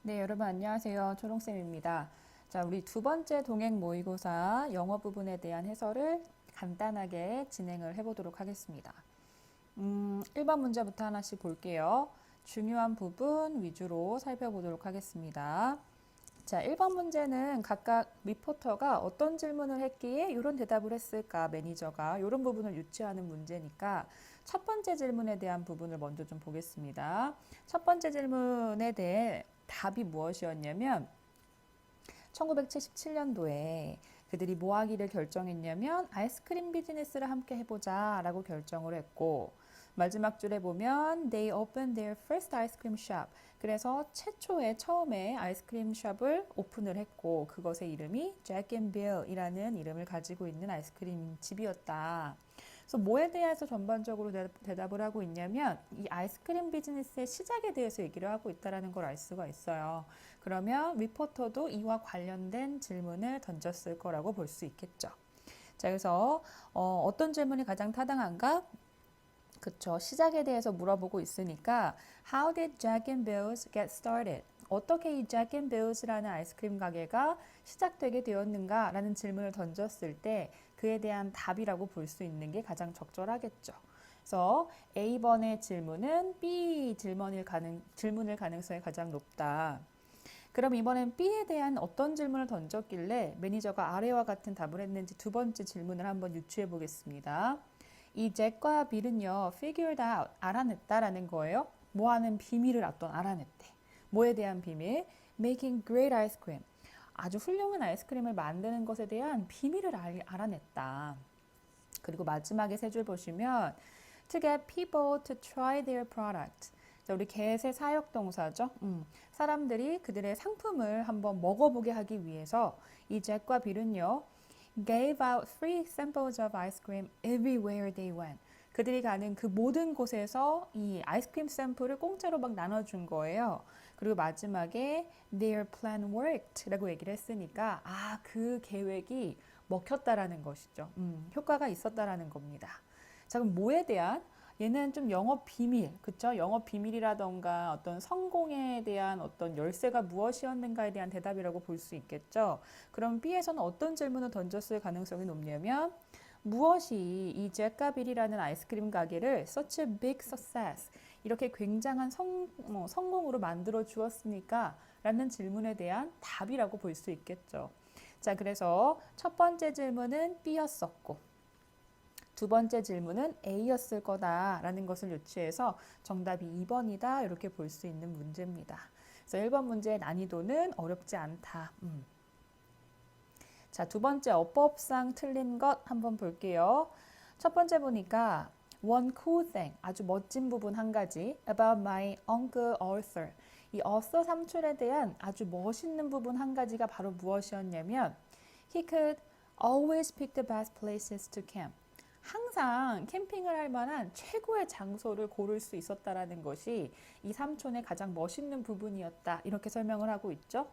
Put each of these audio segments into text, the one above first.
네, 여러분 안녕하세요. 초롱쌤입니다. 자, 우리 두 번째 동행 모의고사 영어 부분에 대한 해설을 간단하게 진행을 해보도록 하겠습니다. 1번 문제부터 하나씩 볼게요. 중요한 부분 위주로 살펴보도록 하겠습니다. 자, 1번 문제는 각각 리포터가 어떤 질문을 했기에 이런 대답을 했을까, 매니저가 이런 부분을 유추하는 문제니까 첫 번째 질문에 대한 부분을 먼저 좀 보겠습니다. 첫 번째 질문에 대해 답이 무엇이었냐면 1977년도에 그들이 뭐 하기를 결정했냐면 아이스크림 비즈니스를 함께 해보자 라고 결정을 했고, 마지막 줄에 보면 They opened their first ice cream shop. 그래서 처음에 아이스크림 숍을 오픈을 했고, 그것의 이름이 Jack and Bill이라는 이름을 가지고 있는 아이스크림 집이었다. 그래서 뭐에 대해서 전반적으로 대답을 하고 있냐면 이 아이스크림 비즈니스의 시작에 대해서 얘기를 하고 있다는 걸 알 수가 있어요. 그러면 리포터도 이와 관련된 질문을 던졌을 거라고 볼 수 있겠죠. 자, 그래서 어떤 질문이 가장 타당한가? 그쵸. 시작에 대해서 물어보고 있으니까 How did Jack and Bill's get started? 어떻게 이 Jack and Bills라는 아이스크림 가게가 시작되게 되었는가? 라는 질문을 던졌을 때 그에 대한 답이라고 볼 수 있는 게 가장 적절하겠죠. 그래서 A번의 질문은 B 질문일 가능성이 가장 높다. 그럼 이번엔 B에 대한 어떤 질문을 던졌길래 매니저가 아래와 같은 답을 했는지 두 번째 질문을 한번 유추해 보겠습니다. 이 잭과 빌은요, figured out, 알아냈다라는 거예요. 뭐 하는 비밀을 알아냈대. 뭐에 대한 비밀? Making great ice cream. 아주 훌륭한 아이스크림을 만드는 것에 대한 비밀을 알아냈다. 그리고 마지막에 세 줄 보시면 to get people to try their product. 자, 우리 get의 사역 동사죠. 사람들이 그들의 상품을 한번 먹어보게 하기 위해서 이 잭과 빌은요, gave out free samples of ice cream everywhere they went. 그들이 가는 그 모든 곳에서 이 아이스크림 샘플을 공짜로 막 나눠준 거예요. 그리고 마지막에 their plan worked 라고 얘기를 했으니까 그 계획이 먹혔다라는 것이죠. 효과가 있었다라는 겁니다. 자, 그럼 뭐에 대한? 얘는 좀 영업 비밀, 그쵸? 영업 비밀이라던가 어떤 성공에 대한 어떤 열쇠가 무엇이었는가에 대한 대답이라고 볼 수 있겠죠. 그럼 B에서는 어떤 질문을 던졌을 가능성이 높냐면 무엇이 이 잭가빌이라는 아이스크림 가게를 such a big success, 이렇게 굉장한 성공으로 만들어 주었으니까 라는 질문에 대한 답이라고 볼 수 있겠죠. 자, 그래서 첫 번째 질문은 B였었고 두 번째 질문은 A였을 거다라는 것을 유추해서 정답이 2번이다 이렇게 볼 수 있는 문제입니다. 그래서 1번 문제의 난이도는 어렵지 않다. 자, 두 번째 어법상 틀린 것 한번 볼게요. 첫 번째 보니까 one cool thing, 아주 멋진 부분 한 가지 about my uncle Arthur. 이 어서 삼촌에 대한 아주 멋있는 부분 한 가지가 바로 무엇이었냐면 he could always pick the best places to camp. 항상 캠핑을 할 만한 최고의 장소를 고를 수 있었다라는 것이 이 삼촌의 가장 멋있는 부분이었다. 이렇게 설명을 하고 있죠.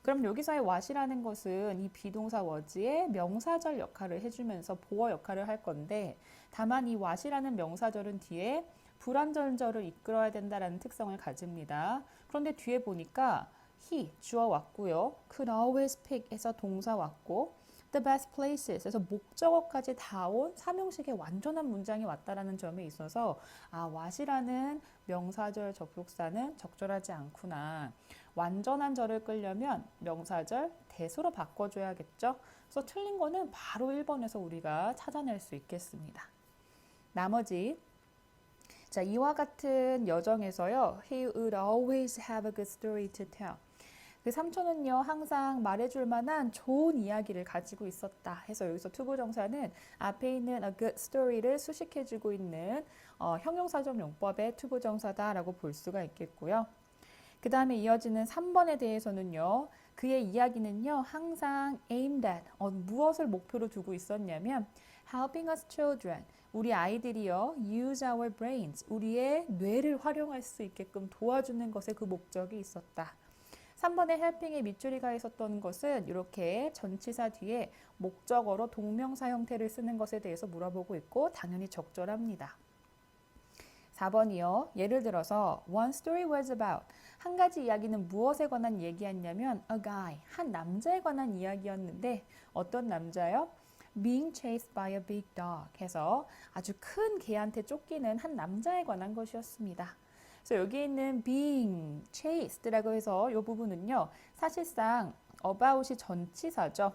그럼 여기서의 what이라는 것은 이 비동사 was의 명사절 역할을 해주면서 보어 역할을 할 건데, 다만 이 what이라는 명사절은 뒤에 불완전절을 이끌어야 된다라는 특성을 가집니다. 그런데 뒤에 보니까 he 주어 왔고요. could always pick에서 동사 왔고 the best places 에서 목적어까지 다 온 삼형식의 완전한 문장이 왔다라는 점에 있어서 what이라는 명사절 접속사는 적절하지 않구나. 완전한 절을 끌려면 명사절 대소로 바꿔줘야겠죠. 그래서 틀린 거는 바로 1번에서 우리가 찾아낼 수 있겠습니다. 나머지 자, 이와 같은 여정에서요, he would always have a good story to tell. 그 삼촌은요, 항상 말해줄 만한 좋은 이야기를 가지고 있었다 해서 여기서 투부정사는 앞에 있는 a good story를 수식해주고 있는 형용사적 용법의 투부정사다라고 볼 수가 있겠고요. 그 다음에 이어지는 3번에 대해서는요, 그의 이야기는요, 항상 aimed at, 무엇을 목표로 두고 있었냐면 helping us children, 우리 아이들이요, use our brains, 우리의 뇌를 활용할 수 있게끔 도와주는 것에 그 목적이 있었다. 3번에 helping에 밑줄이가 있었던 것은 이렇게 전치사 뒤에 목적어로 동명사 형태를 쓰는 것에 대해서 물어보고 있고 당연히 적절합니다. 4번이요. 예를 들어서 one story was about 한 가지 이야기는 무엇에 관한 얘기였냐면 a guy 한 남자에 관한 이야기였는데 어떤 남자요? being chased by a big dog 해서 아주 큰 개한테 쫓기는 한 남자에 관한 것이었습니다. 그래서 여기 있는 being chased라고 해서 이 부분은요. 사실상 about이 전치사죠.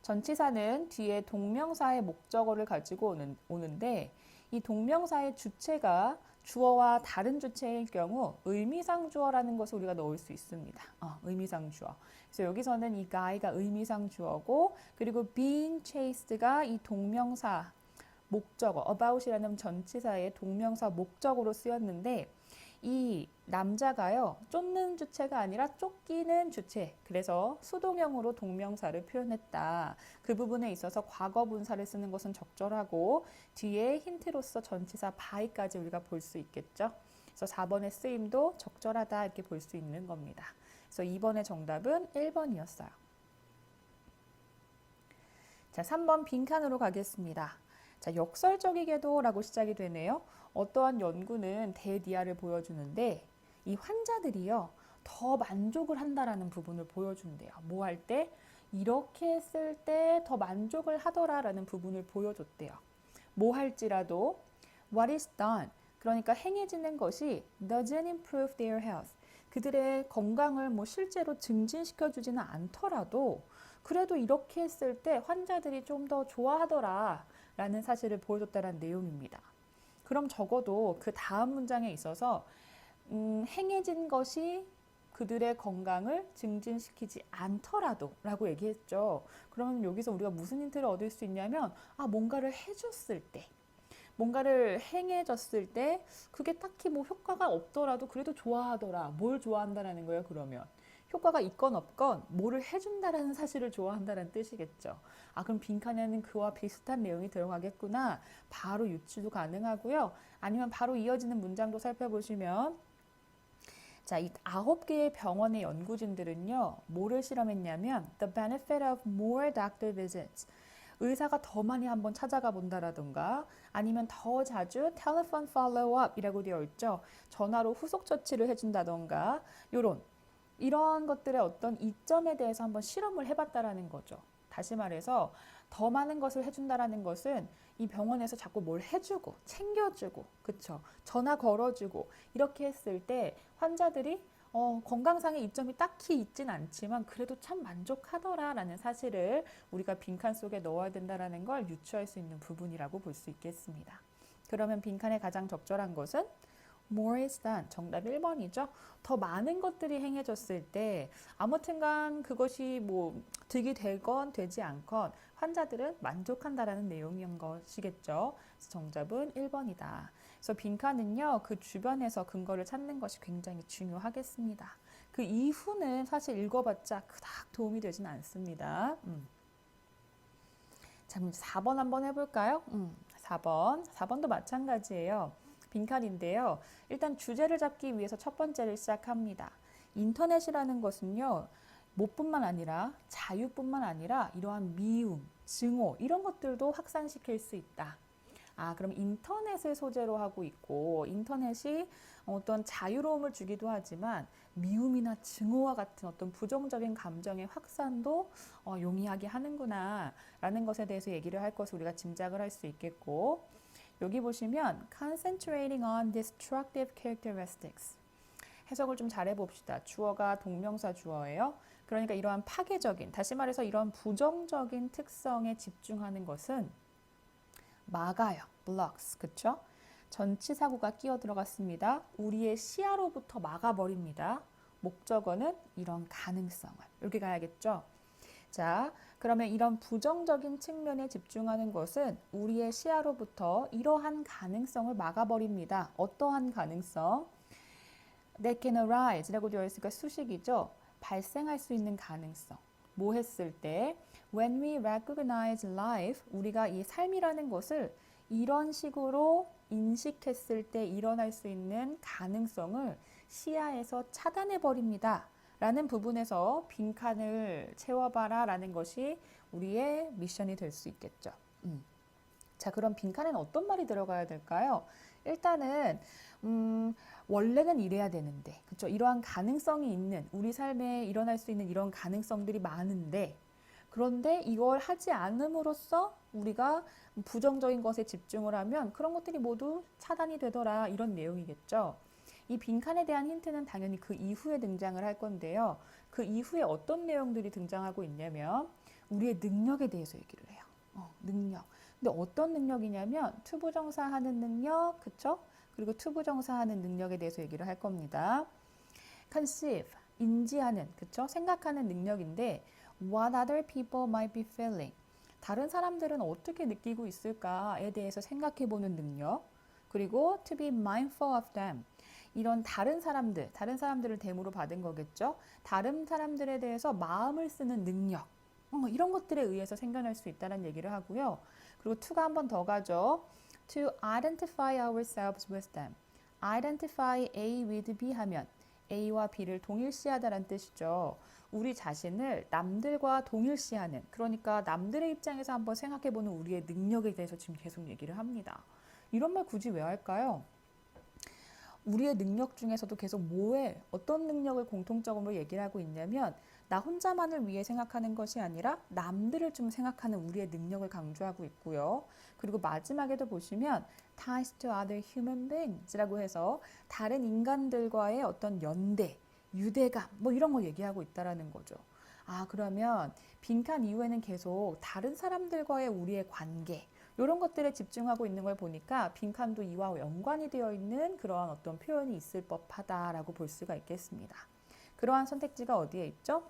전치사는 뒤에 동명사의 목적어를 가지고 오는데 이 동명사의 주체가 주어와 다른 주체일 경우 의미상 주어라는 것을 우리가 넣을 수 있습니다. 의미상 주어. 그래서 여기서는 이 guy가 의미상 주어고 그리고 being chased가 이 동명사 목적어, about이라는 전치사의 동명사 목적으로 쓰였는데 이 남자가요, 쫓는 주체가 아니라 쫓기는 주체. 그래서 수동형으로 동명사를 표현했다. 그 부분에 있어서 과거 분사를 쓰는 것은 적절하고 뒤에 힌트로서 전치사 by까지 우리가 볼 수 있겠죠. 그래서 4번의 쓰임도 적절하다 이렇게 볼 수 있는 겁니다. 그래서 2번의 정답은 1번이었어요. 자, 3번 빈칸으로 가겠습니다. 자, 역설적이게도 라고 시작이 되네요. 어떠한 연구는 대디아를 보여주는데 이 환자들이요 더 만족을 한다라는 부분을 보여준대요. 뭐 할 때? 이렇게 했을 때 더 만족을 하더라라는 부분을 보여줬대요. 뭐 할지라도 what is done 그러니까 행해지는 것이 doesn't improve their health 그들의 건강을 뭐 실제로 증진시켜 주지는 않더라도 그래도 이렇게 했을 때 환자들이 좀 더 좋아하더라 라는 사실을 보여줬다는 내용입니다. 그럼 적어도 그 다음 문장에 있어서 행해진 것이 그들의 건강을 증진시키지 않더라도 라고 얘기했죠. 그러면 여기서 우리가 무슨 힌트를 얻을 수 있냐면 뭔가를 해줬을 때 뭔가를 행해졌을 때 그게 딱히 뭐 효과가 없더라도 그래도 좋아하더라. 뭘 좋아한다라는 거예요, 그러면. 효과가 있건 없건 뭐를 해준다라는 사실을 좋아한다는 뜻이겠죠. 그럼 빈칸에는 그와 비슷한 내용이 들어가겠구나. 바로 유추도 가능하고요. 아니면 바로 이어지는 문장도 살펴보시면 자, 이 9개의 병원의 연구진들은요. 뭐를 실험했냐면 the benefit of more doctor visits 의사가 더 많이 한번 찾아가 본다라던가 아니면 더 자주 telephone follow-up 이라고 되어 있죠. 전화로 후속 처치를 해준다던가 이런 것들의 어떤 이점에 대해서 한번 실험을 해봤다라는 거죠. 다시 말해서 더 많은 것을 해준다라는 것은 이 병원에서 자꾸 뭘 해주고 챙겨주고 그쵸? 전화 걸어주고 이렇게 했을 때 환자들이 건강상의 이점이 딱히 있진 않지만 그래도 참 만족하더라라는 사실을 우리가 빈칸 속에 넣어야 된다는 걸 유추할 수 있는 부분이라고 볼 수 있겠습니다. 그러면 빈칸에 가장 적절한 것은 more is done. 정답 1번이죠. 더 많은 것들이 행해졌을 때 아무튼간 그것이 뭐 득이 되건 되지 않건 환자들은 만족한다라는 내용인 것이겠죠. 그래서 정답은 1번이다. 그래서 빈칸은요. 그 주변에서 근거를 찾는 것이 굉장히 중요하겠습니다. 그 이후는 사실 읽어봤자 그닥 도움이 되진 않습니다. 자, 4번 한번 해볼까요? 4번도 마찬가지예요. 빈칸인데요. 일단 주제를 잡기 위해서 첫 번째를 시작합니다. 인터넷이라는 것은요. 뭐뿐만 아니라 자유뿐만 아니라 이러한 미움, 증오 이런 것들도 확산시킬 수 있다. 그럼 인터넷을 소재로 하고 있고 인터넷이 어떤 자유로움을 주기도 하지만 미움이나 증오와 같은 어떤 부정적인 감정의 확산도 용이하게 하는구나 라는 것에 대해서 얘기를 할 것을 우리가 짐작을 할 수 있겠고 여기 보시면 concentrating on destructive characteristics 해석을 좀 잘해 봅시다. 주어가 동명사 주어예요. 그러니까 이러한 파괴적인, 다시 말해서 이러한 부정적인 특성에 집중하는 것은 막아요. blocks, 그쵸? 전치사구가 끼어 들어갔습니다. 우리의 시야로부터 막아버립니다. 목적어는 이런 가능성을. 이렇게 가야겠죠? 자, 그러면 이런 부정적인 측면에 집중하는 것은 우리의 시야로부터 이러한 가능성을 막아버립니다. 어떠한 가능성? That can arise라고 되어 있으니까 수식이죠. 발생할 수 있는 가능성. 뭐 했을 때? When we recognize life, 우리가 이 삶이라는 것을 이런 식으로 인식했을 때 일어날 수 있는 가능성을 시야에서 차단해버립니다. 라는 부분에서 빈칸을 채워봐라 라는 것이 우리의 미션이 될 수 있겠죠. 자, 그럼 빈칸에는 어떤 말이 들어가야 될까요? 일단은 원래는 이래야 되는데, 그쵸? 이러한 가능성이 있는 우리 삶에 일어날 수 있는 이런 가능성들이 많은데, 그런데 이걸 하지 않음으로써 우리가 부정적인 것에 집중을 하면 그런 것들이 모두 차단이 되더라 이런 내용이겠죠. 이 빈칸에 대한 힌트는 당연히 그 이후에 등장을 할 건데요. 그 이후에 어떤 내용들이 등장하고 있냐면 우리의 능력에 대해서 얘기를 해요. 능력. 근데 어떤 능력이냐면 투부정사 하는 능력, 그쵸? 그리고 투부정사 하는 능력에 대해서 얘기를 할 겁니다. conceive, 인지하는, 그쵸? 생각하는 능력인데 what other people might be feeling. 다른 사람들은 어떻게 느끼고 있을까에 대해서 생각해 보는 능력. 그리고 to be mindful of them. 이런 다른 사람들을 대모로 받은 거겠죠. 다른 사람들에 대해서 마음을 쓰는 능력. 이런 것들에 의해서 생겨날 수 있다는 얘기를 하고요. 그리고 to가 한 번 더 가죠. To identify ourselves with them. identify A with B 하면 A와 B를 동일시하다는 뜻이죠. 우리 자신을 남들과 동일시하는, 그러니까 남들의 입장에서 한번 생각해보는 우리의 능력에 대해서 지금 계속 얘기를 합니다. 이런 말 굳이 왜 할까요? 우리의 능력 중에서도 계속 어떤 능력을 공통적으로 얘기를 하고 있냐면 나 혼자만을 위해 생각하는 것이 아니라 남들을 좀 생각하는 우리의 능력을 강조하고 있고요. 그리고 마지막에도 보시면 ties to other human beings라고 해서 다른 인간들과의 어떤 연대, 유대감 뭐 이런 걸 얘기하고 있다라는 거죠. 그러면 빈칸 이후에는 계속 다른 사람들과의 우리의 관계 이런 것들에 집중하고 있는 걸 보니까 빈칸도 이와 연관이 되어 있는 그러한 어떤 표현이 있을 법하다라고 볼 수가 있겠습니다. 그러한 선택지가 어디에 있죠?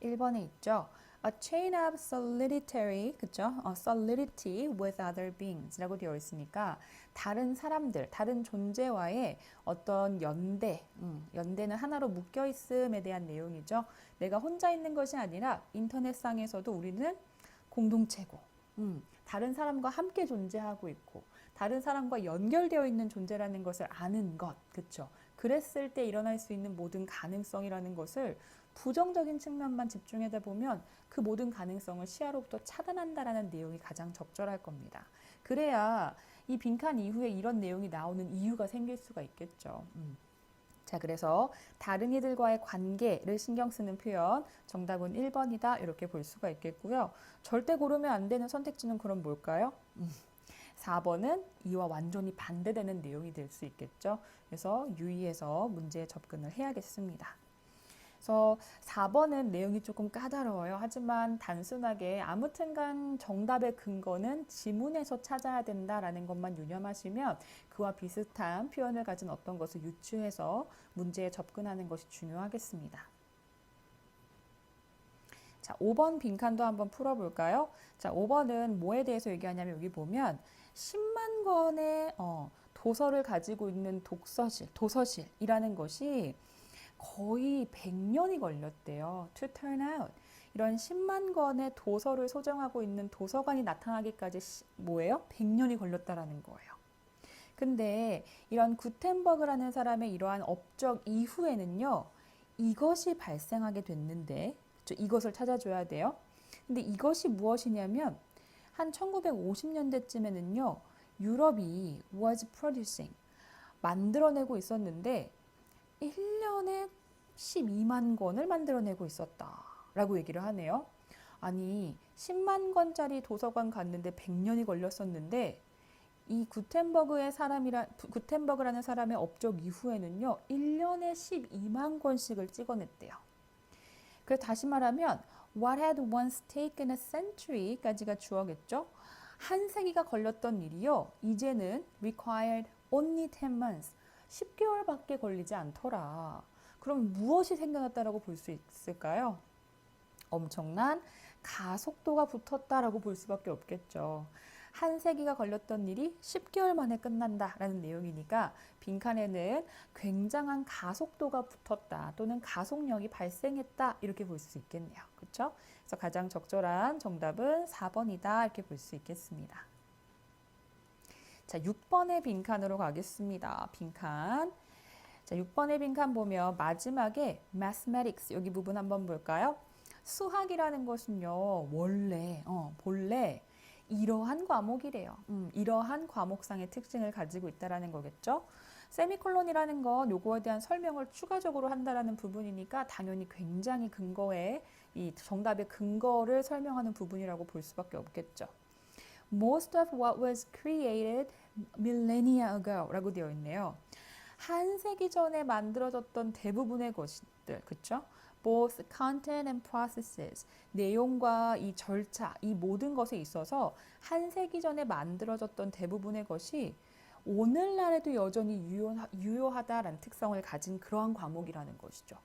1번에 있죠. A chain of solidity, 그쵸? solidity with other beings 라고 되어 있으니까 다른 사람들, 다른 존재와의 어떤 연대는 하나로 묶여 있음에 대한 내용이죠. 내가 혼자 있는 것이 아니라 인터넷상에서도 우리는 공동체고, 다른 사람과 함께 존재하고 있고, 다른 사람과 연결되어 있는 존재라는 것을 아는 것, 그쵸? 그랬을 때 일어날 수 있는 모든 가능성이라는 것을 부정적인 측면만 집중하다 보면 그 모든 가능성을 시야로부터 차단한다라는 내용이 가장 적절할 겁니다. 그래야 이 빈칸 이후에 이런 내용이 나오는 이유가 생길 수가 있겠죠. 자, 그래서 다른 이들과의 관계를 신경 쓰는 표현, 정답은 1번이다 이렇게 볼 수가 있겠고요. 절대 고르면 안 되는 선택지는 그럼 뭘까요? 4번은 이와 완전히 반대되는 내용이 될 수 있겠죠. 그래서 유의해서 문제에 접근을 해야겠습니다. 그래서 4번은 내용이 조금 까다로워요. 하지만 단순하게 아무튼간 정답의 근거는 지문에서 찾아야 된다라는 것만 유념하시면 그와 비슷한 표현을 가진 어떤 것을 유추해서 문제에 접근하는 것이 중요하겠습니다. 자, 5번 빈칸도 한번 풀어볼까요? 자, 5번은 뭐에 대해서 얘기하냐면 여기 보면 10만 권의 도서를 가지고 있는 도서실이라는 것이 거의 100년이 걸렸대요. To turn out. 이런 10만 권의 도서를 소장하고 있는 도서관이 나타나기까지 뭐예요? 100년이 걸렸다라는 거예요. 근데 이런 구텐버그라는 사람의 이러한 업적 이후에는요. 이것이 발생하게 됐는데 이것을 찾아줘야 돼요. 근데 이것이 무엇이냐면 한 1950년대쯤에는요. 유럽이 was producing 만들어내고 있었는데 1년에 12만 권을 만들어내고 있었다라고 얘기를 하네요. 아니 10만 권짜리 도서관 갔는데 100년이 걸렸었는데 이 구텐버그라는 사람의 업적 이후에는요. 1년에 12만 권씩을 찍어냈대요. 그래서 다시 말하면 what had once taken a century까지가 주어겠죠. 한 세기가 걸렸던 일이요. 이제는 required only 10 months. 10개월밖에 걸리지 않더라. 그럼 무엇이 생겨났다라고 볼 수 있을까요? 엄청난 가속도가 붙었다라고 볼 수밖에 없겠죠. 한 세기가 걸렸던 일이 10개월 만에 끝난다라는 내용이니까 빈칸에는 굉장한 가속도가 붙었다 또는 가속력이 발생했다 이렇게 볼 수 있겠네요. 그렇죠? 그래서 가장 적절한 정답은 4번이다 이렇게 볼 수 있겠습니다. 자, 6번의 빈칸으로 가겠습니다. 빈칸. 자, 6번의 빈칸 보면 마지막에 mathematics 여기 부분 한번 볼까요? 수학이라는 것은요. 본래 이러한 과목이래요. 이러한 과목상의 특징을 가지고 있다라는 거겠죠. 세미콜론이라는 건 요거에 대한 설명을 추가적으로 한다라는 부분이니까 당연히 굉장히 근거에 이 정답의 근거를 설명하는 부분이라고 볼 수밖에 없겠죠. Most of what was created millennia ago 라고 되어 있네요. 한 세기 전에 만들어졌던 대부분의 것들, 그쵸? Both content and processes, 내용과 이 절차, 이 모든 것에 있어서 한 세기 전에 만들어졌던 대부분의 것이 오늘날에도 여전히 유효하다라는 특성을 가진 그러한 과목이라는 것이죠.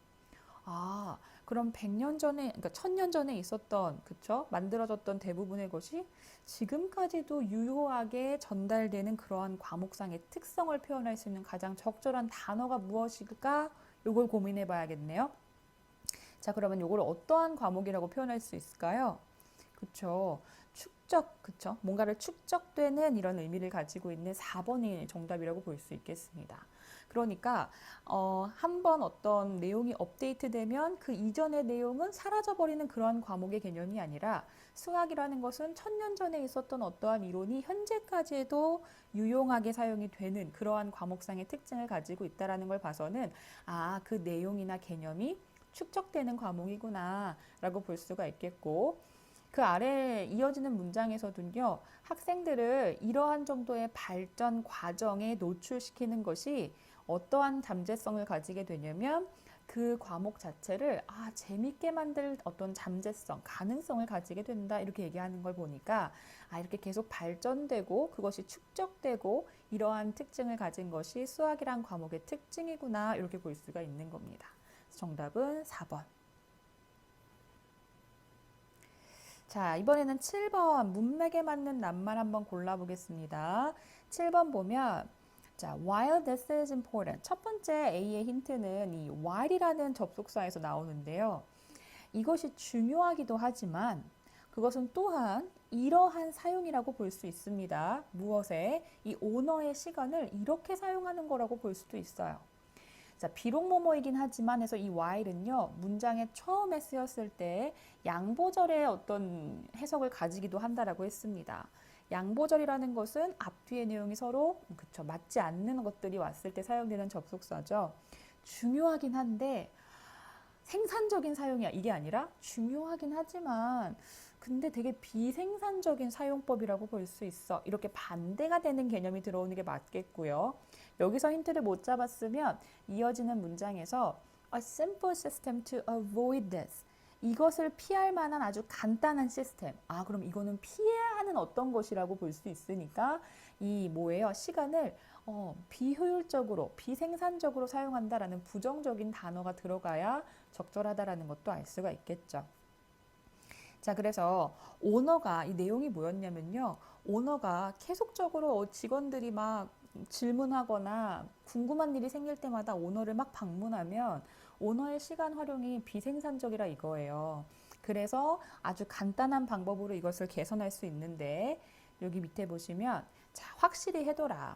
아, 그럼 100년 전에, 그러니까 1000년 전에 있었던, 그쵸? 만들어졌던 대부분의 것이 지금까지도 유효하게 전달되는 그러한 과목상의 특성을 표현할 수 있는 가장 적절한 단어가 무엇일까? 요걸 고민해 봐야겠네요. 자, 그러면 요걸 어떠한 과목이라고 표현할 수 있을까요? 그쵸? 축적, 그쵸? 뭔가를 축적되는 이런 의미를 가지고 있는 4번이 정답이라고 볼 수 있겠습니다. 그러니까 한번 어떤 내용이 업데이트되면 그 이전의 내용은 사라져버리는 그러한 과목의 개념이 아니라 수학이라는 것은 1000년 전에 있었던 어떠한 이론이 현재까지도 유용하게 사용이 되는 그러한 과목상의 특징을 가지고 있다는 걸 봐서는 아, 그 내용이나 개념이 축적되는 과목이구나 라고 볼 수가 있겠고 그 아래 이어지는 문장에서도요. 학생들을 이러한 정도의 발전 과정에 노출시키는 것이 어떠한 잠재성을 가지게 되냐면 그 과목 자체를 재밌게 만들 어떤 잠재성, 가능성을 가지게 된다 이렇게 얘기하는 걸 보니까 이렇게 계속 발전되고 그것이 축적되고 이러한 특징을 가진 것이 수학이란 과목의 특징이구나 이렇게 볼 수가 있는 겁니다. 정답은 4번. 자, 이번에는 7번 문맥에 맞는 낱말 한번 골라보겠습니다. 7번 보면 자, while this is important. 첫 번째 A의 힌트는 이 while이라는 접속사에서 나오는데요. 이것이 중요하기도 하지만 그것은 또한 이러한 사용이라고 볼 수 있습니다. 무엇에? 이 오너의 시간을 이렇게 사용하는 거라고 볼 수도 있어요. 자, 비록 뭐뭐이긴 하지만 해서 이 while은요, 문장에 처음에 쓰였을 때 양보절의 어떤 해석을 가지기도 한다라고 했습니다. 양보절이라는 것은 앞뒤의 내용이 서로 맞지 않는 것들이 왔을 때 사용되는 접속사죠. 중요하긴 한데 생산적인 사용이야. 이게 아니라 중요하긴 하지만 근데 되게 비생산적인 사용법이라고 볼 수 있어. 이렇게 반대가 되는 개념이 들어오는 게 맞겠고요. 여기서 힌트를 못 잡았으면 이어지는 문장에서 A simple system to avoid this. 이것을 피할 만한 아주 간단한 시스템. 그럼 이거는 피해야 하는 어떤 것이라고 볼 수 있으니까 이 뭐예요? 시간을 비효율적으로, 비생산적으로 사용한다라는 부정적인 단어가 들어가야 적절하다라는 것도 알 수가 있겠죠. 자, 그래서 오너가 이 내용이 뭐였냐면요. 오너가 계속적으로 직원들이 막 질문하거나 궁금한 일이 생길 때마다 오너를 막 방문하면 오너의 시간 활용이 비생산적이라 이거예요. 그래서 아주 간단한 방법으로 이것을 개선할 수 있는데 여기 밑에 보시면 자, 확실히 해둬라.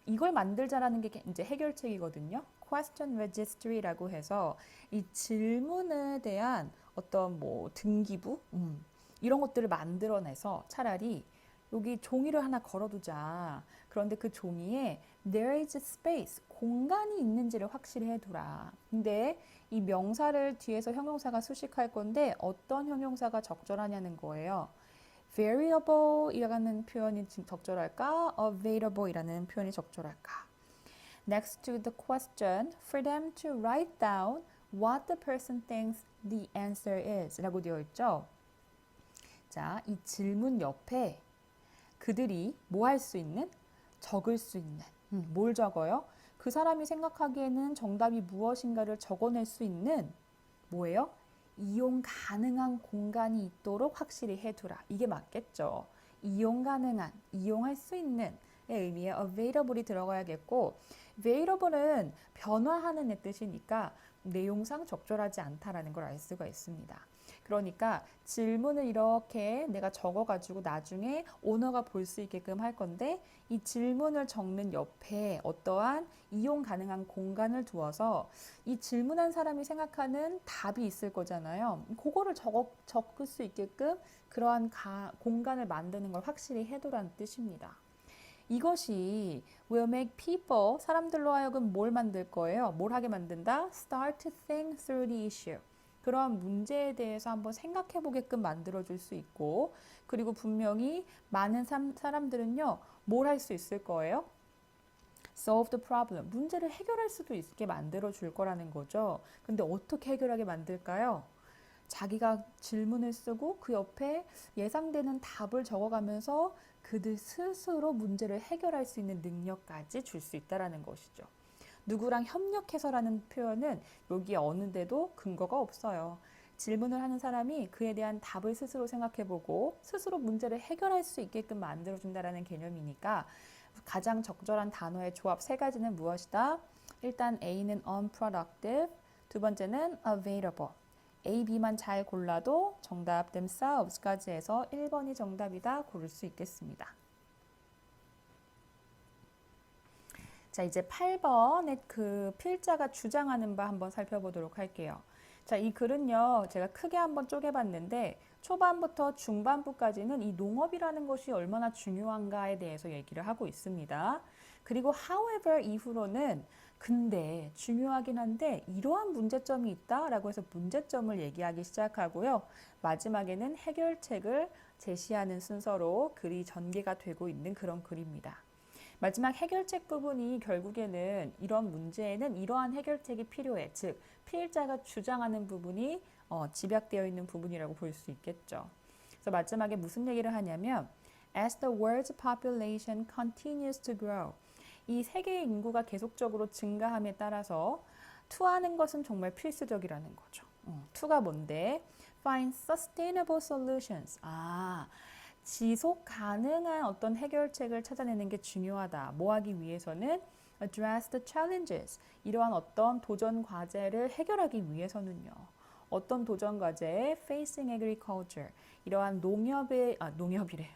이걸 만들자라는 게 이제 해결책이거든요. Question Registry라고 해서 이 질문에 대한 어떤 뭐 등기부 이런 것들을 만들어내서 차라리 여기 종이를 하나 걸어두자. 그런데 그 종이에 there is space, 공간이 있는지를 확실히 해두라. 근데 이 명사를 뒤에서 형용사가 수식할 건데 어떤 형용사가 적절하냐는 거예요. variable이라는 표현이 적절할까? available이라는 표현이 적절할까? Next to the question, for them to write down what the person thinks the answer is 라고 되어 있죠. 자, 이 질문 옆에 그들이 뭐 할 수 있는? 적을 수 있는. 뭘 적어요? 그 사람이 생각하기에는 정답이 무엇인가를 적어낼 수 있는 뭐예요? 이용 가능한 공간이 있도록 확실히 해두라. 이게 맞겠죠. 이용 가능한, 이용할 수 있는 의미의 available이 들어가야겠고 available은 변화하는 의 뜻이니까 내용상 적절하지 않다라는 걸 알 수가 있습니다. 그러니까 질문을 이렇게 내가 적어가지고 나중에 오너가 볼 수 있게끔 할 건데 이 질문을 적는 옆에 어떠한 이용 가능한 공간을 두어서 이 질문한 사람이 생각하는 답이 있을 거잖아요. 그거를 적을 수 있게끔 그러한 공간을 만드는 걸 확실히 해두라는 뜻입니다. 이것이 will make people, 사람들로 하여금 뭘 만들 거예요? 뭘 하게 만든다? Start to think through the issue. 그러한 문제에 대해서 한번 생각해 보게끔 만들어줄 수 있고, 그리고 분명히 많은 사람들은요, 뭘 할 수 있을 거예요? Solve the problem. 문제를 해결할 수도 있게 만들어줄 거라는 거죠. 근데 어떻게 해결하게 만들까요? 자기가 질문을 쓰고 그 옆에 예상되는 답을 적어가면서 그들 스스로 문제를 해결할 수 있는 능력까지 줄 수 있다는 것이죠. 누구랑 협력해서라는 표현은 여기에 어느 데도 근거가 없어요. 질문을 하는 사람이 그에 대한 답을 스스로 생각해보고 스스로 문제를 해결할 수 있게끔 만들어준다는 개념이니까 가장 적절한 단어의 조합 세 가지는 무엇이다? 일단 A는 unproductive, 두 번째는 available. A, B만 잘 골라도 정답 themselves까지 해서 1번이 정답이다 고를 수 있겠습니다. 자, 이제 8번의 그 필자가 주장하는 바 한번 살펴보도록 할게요. 자, 이 글은요, 제가 크게 한번 쪼개봤는데 초반부터 중반부까지는 이 농업이라는 것이 얼마나 중요한가에 대해서 얘기를 하고 있습니다. 그리고 however 이후로는 근데 중요하긴 한데 이러한 문제점이 있다라고 해서 문제점을 얘기하기 시작하고요. 마지막에는 해결책을 제시하는 순서로 글이 전개가 되고 있는 그런 글입니다. 마지막 해결책 부분이 결국에는 이런 문제에는 이러한 해결책이 필요해. 즉, 피해자가 주장하는 부분이 집약되어 있는 부분이라고 볼 수 있겠죠. 그래서 마지막에 무슨 얘기를 하냐면 As the world's population continues to grow, 이 세계의 인구가 계속적으로 증가함에 따라서 투하는 것은 정말 필수적이라는 거죠. 투가 뭔데? Find sustainable solutions. 지속 가능한 어떤 해결책을 찾아내는 게 중요하다. 뭐 하기 위해서는 address the challenges. 이러한 어떤 도전 과제를 해결하기 위해서는요. 어떤 도전 과제에 facing agriculture. 이러한 농업이래.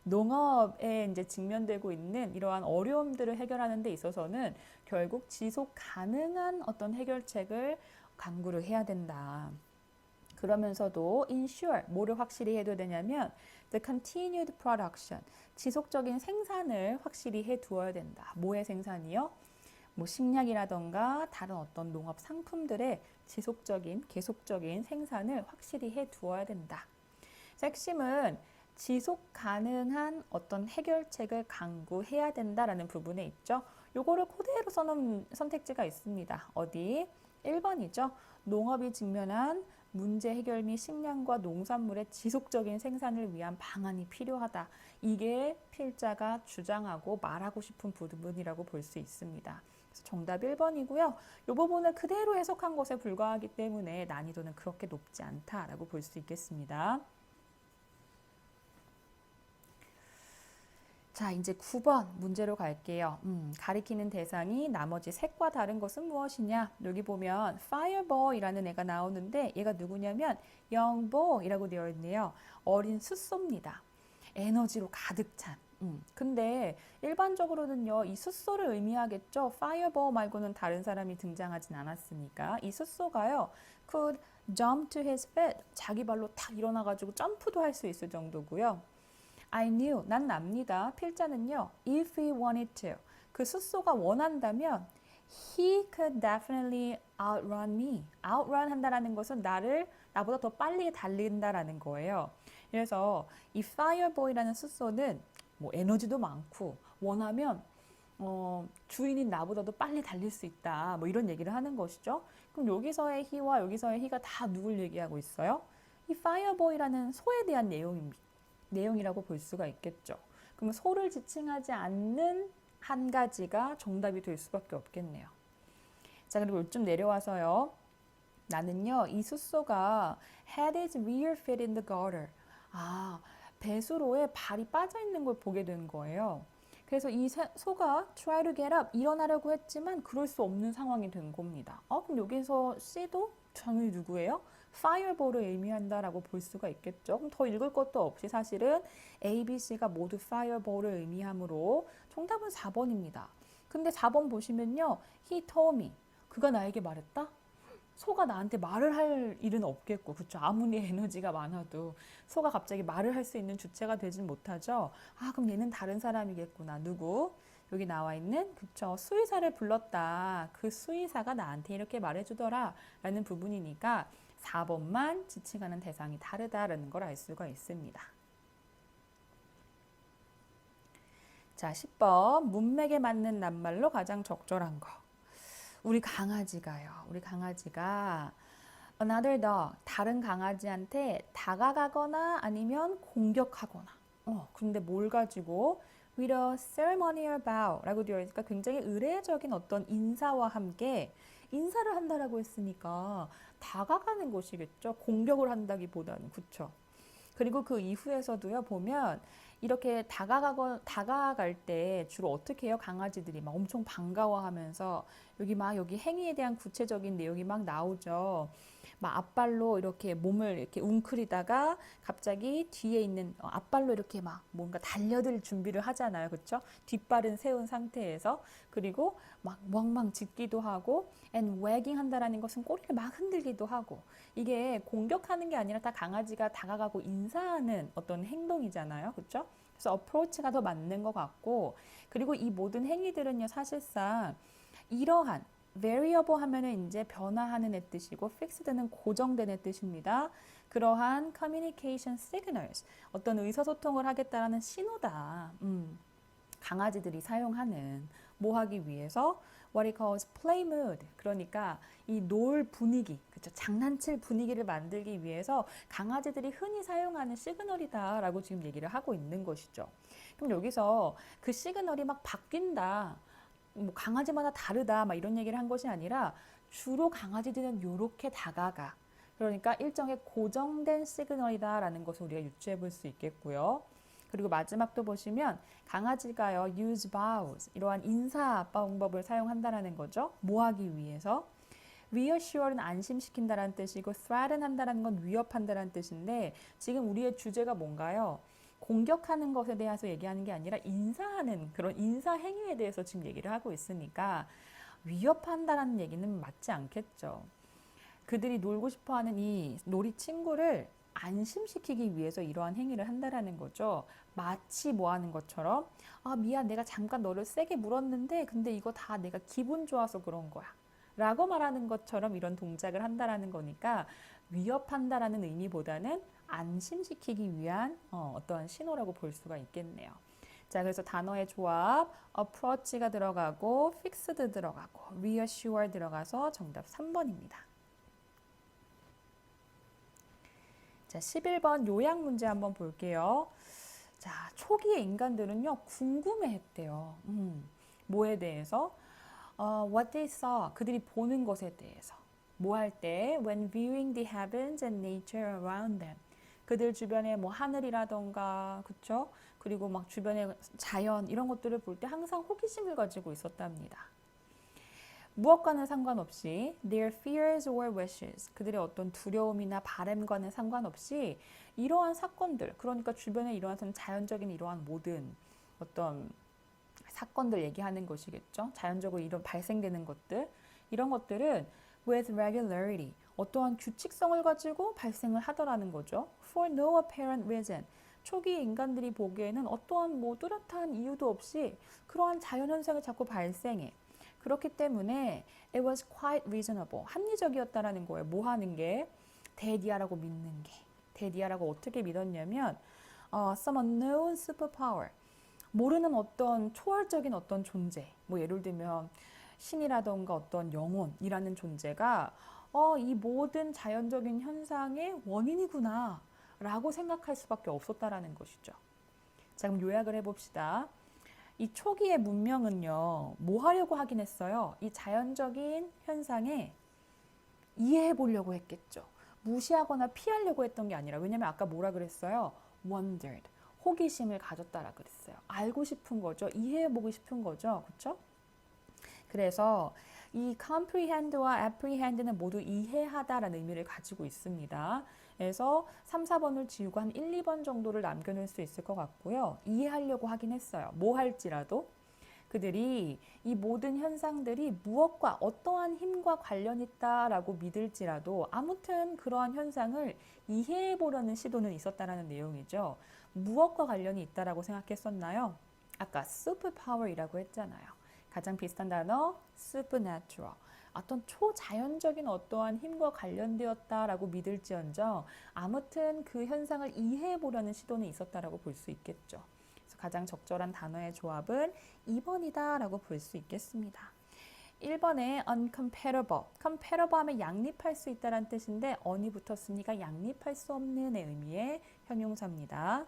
농업에 이제 직면되고 있는 이러한 어려움들을 해결하는 데 있어서는 결국 지속 가능한 어떤 해결책을 강구를 해야 된다. 그러면서도 ensure, 뭐를 확실히 해둬야 되냐면 the continued production, 지속적인 생산을 확실히 해두어야 된다. 뭐의 생산이요? 뭐 식량이라던가 다른 어떤 농업 상품들의 지속적인, 계속적인 생산을 확실히 해두어야 된다. 핵심은 지속 가능한 어떤 해결책을 강구해야 된다라는 부분에 있죠. 요거를 그대로 써놓은 선택지가 있습니다. 어디? 1번이죠. 농업이 직면한 문제 해결 및 식량과 농산물의 지속적인 생산을 위한 방안이 필요하다. 이게 필자가 주장하고 말하고 싶은 부분이라고 볼 수 있습니다. 그래서 정답 1번이고요. 이 부분을 그대로 해석한 것에 불과하기 때문에 난이도는 그렇게 높지 않다라고 볼 수 있겠습니다. 자, 이제 9번 문제로 갈게요. 가리키는 대상이 나머지 색과 다른 것은 무엇이냐? 여기 보면 fireball이라는 애가 나오는데 얘가 누구냐면 young boy이라고 되어 있네요. 어린 숫소입니다. 에너지로 가득 찬. 근데 일반적으로는요, 이 숫소를 의미하겠죠. fireball 말고는 다른 사람이 등장하진 않았으니까. 이 숫소가요, could jump to his feet. 자기 발로 탁 일어나가지고 점프도 할 수 있을 정도고요. I knew, 난 납니다. 필자는요, if he wanted to. 그 숫소가 원한다면 he could definitely outrun me. outrun 한다라는 것은 나보다 더 빨리 달린다라는 거예요. 그래서 이 fireboy라는 숫소는 뭐 에너지도 많고 원하면 주인인 나보다도 빨리 달릴 수 있다. 뭐 이런 얘기를 하는 것이죠. 그럼 여기서의 he와 여기서의 he가 다 누굴 얘기하고 있어요? 이 fireboy라는 소에 대한 내용이라고 볼 수가 있겠죠. 그럼 소를 지칭하지 않는 한 가지가 정답이 될 수밖에 없겠네요. 자, 그리고 좀 내려와서요. 나는요, 이 숫소가 had its rear feet in the gutter. 배수로에 발이 빠져 있는 걸 보게 된 거예요. 그래서 이 소가 try to get up, 일어나려고 했지만 그럴 수 없는 상황이 된 겁니다. 그럼 여기서 C도 정의 누구예요? fireball을 의미한다라고 볼 수가 있겠죠. 그럼 더 읽을 것도 없이 사실은 A, B, C가 모두 fireball을 의미하므로 정답은 4번입니다. 근데 4번 보시면요. He told me. 그가 나에게 말했다? 소가 나한테 말을 할 일은 없겠고, 그렇죠? 아무리 에너지가 많아도 소가 갑자기 말을 할 수 있는 주체가 되진 못하죠. 그럼 얘는 다른 사람이겠구나. 누구? 여기 나와 있는, 그렇죠? 수의사를 불렀다. 그 수의사가 나한테 이렇게 말해주더라. 라는 부분이니까 4번만 지칭하는 대상이 다르다라는 걸 알 수가 있습니다. 자, 10번. 문맥에 맞는 낱말로 가장 적절한 거. 우리 강아지가 another dog, 다른 강아지한테 다가가거나 아니면 공격하거나. 근데 뭘 가지고 with a ceremonial bow 라고 되어 있으니까 굉장히 의례적인 어떤 인사와 함께 인사를 한다라고 했으니까 다가가는 것이겠죠. 공격을 한다기보다는. 그렇죠. 그리고 그 이후에서도요, 보면 이렇게 다가갈 때 주로 어떻게 해요? 강아지들이 막 엄청 반가워하면서 여기 행위에 대한 구체적인 내용이 막 나오죠. 막 앞발로 이렇게 몸을 이렇게 웅크리다가 갑자기 뒤에 있는 앞발로 이렇게 막 뭔가 달려들 준비를 하잖아요. 그렇죠? 뒷발은 세운 상태에서 그리고 막 멍멍 짖기도 하고 and wagging 한다라는 것은 꼬리를 막 흔들기도 하고 이게 공격하는 게 아니라 다 강아지가 다가가고 인사하는 어떤 행동이잖아요. 그렇죠? 그래서 approach가 더 맞는 것 같고 그리고 이 모든 행위들은요. 사실상 이러한 variable 하면은 이제 변화하는 애 뜻이고 fixed는 고정된 애 뜻입니다. 그러한 communication signals, 어떤 의사소통을 하겠다라는 신호다. 강아지들이 사용하는 뭐 하기 위해서 what he calls play mood, 그러니까 이 놀 분위기, 그렇죠? 장난칠 분위기를 만들기 위해서 강아지들이 흔히 사용하는 시그널이다라고 지금 얘기를 하고 있는 것이죠. 그럼 여기서 그 시그널이 막 바뀐다. 뭐 강아지마다 다르다 막 이런 얘기를 한 것이 아니라 주로 강아지들은 이렇게 다가가. 그러니까 일정의 고정된 시그널이다라는 것을 우리가 유추해 볼 수 있겠고요. 그리고 마지막도 보시면 강아지가요 use bows 이러한 인사 방법을 사용한다라는 거죠. 뭐 하기 위해서? reassure는 안심시킨다라는 뜻이고 threaten 한다라는 건 위협한다라는 뜻인데 지금 우리의 주제가 뭔가요? 공격하는 것에 대해서 얘기하는 게 아니라 인사하는 그런 인사 행위에 대해서 지금 얘기를 하고 있으니까 위협한다라는 얘기는 맞지 않겠죠. 그들이 놀고 싶어하는 이 놀이 친구를 안심시키기 위해서 이러한 행위를 한다라는 거죠. 마치 뭐 하는 것처럼 미안 내가 잠깐 너를 세게 물었는데 근데 이거 다 내가 기분 좋아서 그런 거야 라고 말하는 것처럼 이런 동작을 한다라는 거니까 위협한다라는 의미보다는 안심시키기 위한 어떠한 신호라고 볼 수가 있겠네요. 자, 그래서 단어의 조합, approach가 들어가고, fixed 들어가고, reassure 들어가서 정답 3번입니다. 자, 11번 요약 문제 한번 볼게요. 자, 초기의 인간들은요, 궁금해했대요. 뭐에 대해서? What they saw, 그들이 보는 것에 대해서. 뭐 할 때? When viewing the heavens and nature around them. 그들 주변에 뭐 하늘이라던가, 그쵸? 그리고 막 주변에 자연 이런 것들을 볼 때 항상 호기심을 가지고 있었답니다. 무엇과는 상관없이 their fears or wishes, 그들의 어떤 두려움이나 바람과는 상관없이 이러한 사건들, 그러니까 주변에 일어나는 자연적인 이러한 모든 어떤 사건들 얘기하는 것이겠죠. 자연적으로 이런 발생되는 것들, 이런 것들은 with regularity, 어떠한 규칙성을 가지고 발생을 하더라는 거죠. For no apparent reason, 초기 인간들이 보기에는 어떠한 뭐 뚜렷한 이유도 없이 그러한 자연현상이 자꾸 발생해. 그렇기 때문에 it was quite reasonable, 합리적이었다라는 거예요. 뭐 하는 게? 대디아라고 믿는 게. 대디아라고 어떻게 믿었냐면 some unknown superpower, 모르는 어떤 초월적인 어떤 존재, 뭐 예를 들면 신이라던가 어떤 영혼이라는 존재가 이 모든 자연적인 현상의 원인이구나 라고 생각할 수밖에 없었다라는 것이죠. 자, 그럼 요약을 해봅시다. 이 초기의 문명은요, 뭐 하려고 하긴 했어요? 이 자연적인 현상에 이해해 보려고 했겠죠. 무시하거나 피하려고 했던 게 아니라, 왜냐면 아까 뭐라 그랬어요? wondered. 호기심을 가졌다라 그랬어요. 알고 싶은 거죠. 이해해보고 싶은 거죠. 그렇죠? 그래서 이 comprehend와 apprehend는 모두 이해하다라는 의미를 가지고 있습니다. 그래서 3, 4번을 지우고 한 1, 2번 정도를 남겨놓을 수 있을 것 같고요. 이해하려고 하긴 했어요. 뭐 할지라도. 그들이 이 모든 현상들이 무엇과 어떠한 힘과 관련 있다라고 믿을지라도 아무튼 그러한 현상을 이해해 보려는 시도는 있었다라는 내용이죠. 무엇과 관련이 있다라고 생각했었나요? 아까 superpower이라고 했잖아요. 가장 비슷한 단어 supernatural. 어떤 초자연적인 어떠한 힘과 관련되었다라고 믿을지언정 아무튼 그 현상을 이해해 보려는 시도는 있었다라고 볼 수 있겠죠. 가장 적절한 단어의 조합은 2번이다 라고 볼 수 있겠습니다. 1번에 uncomparable. comparable 하면 양립할 수 있다는 뜻인데 on이 붙었으니까 양립할 수 없는 의미의 형용사입니다.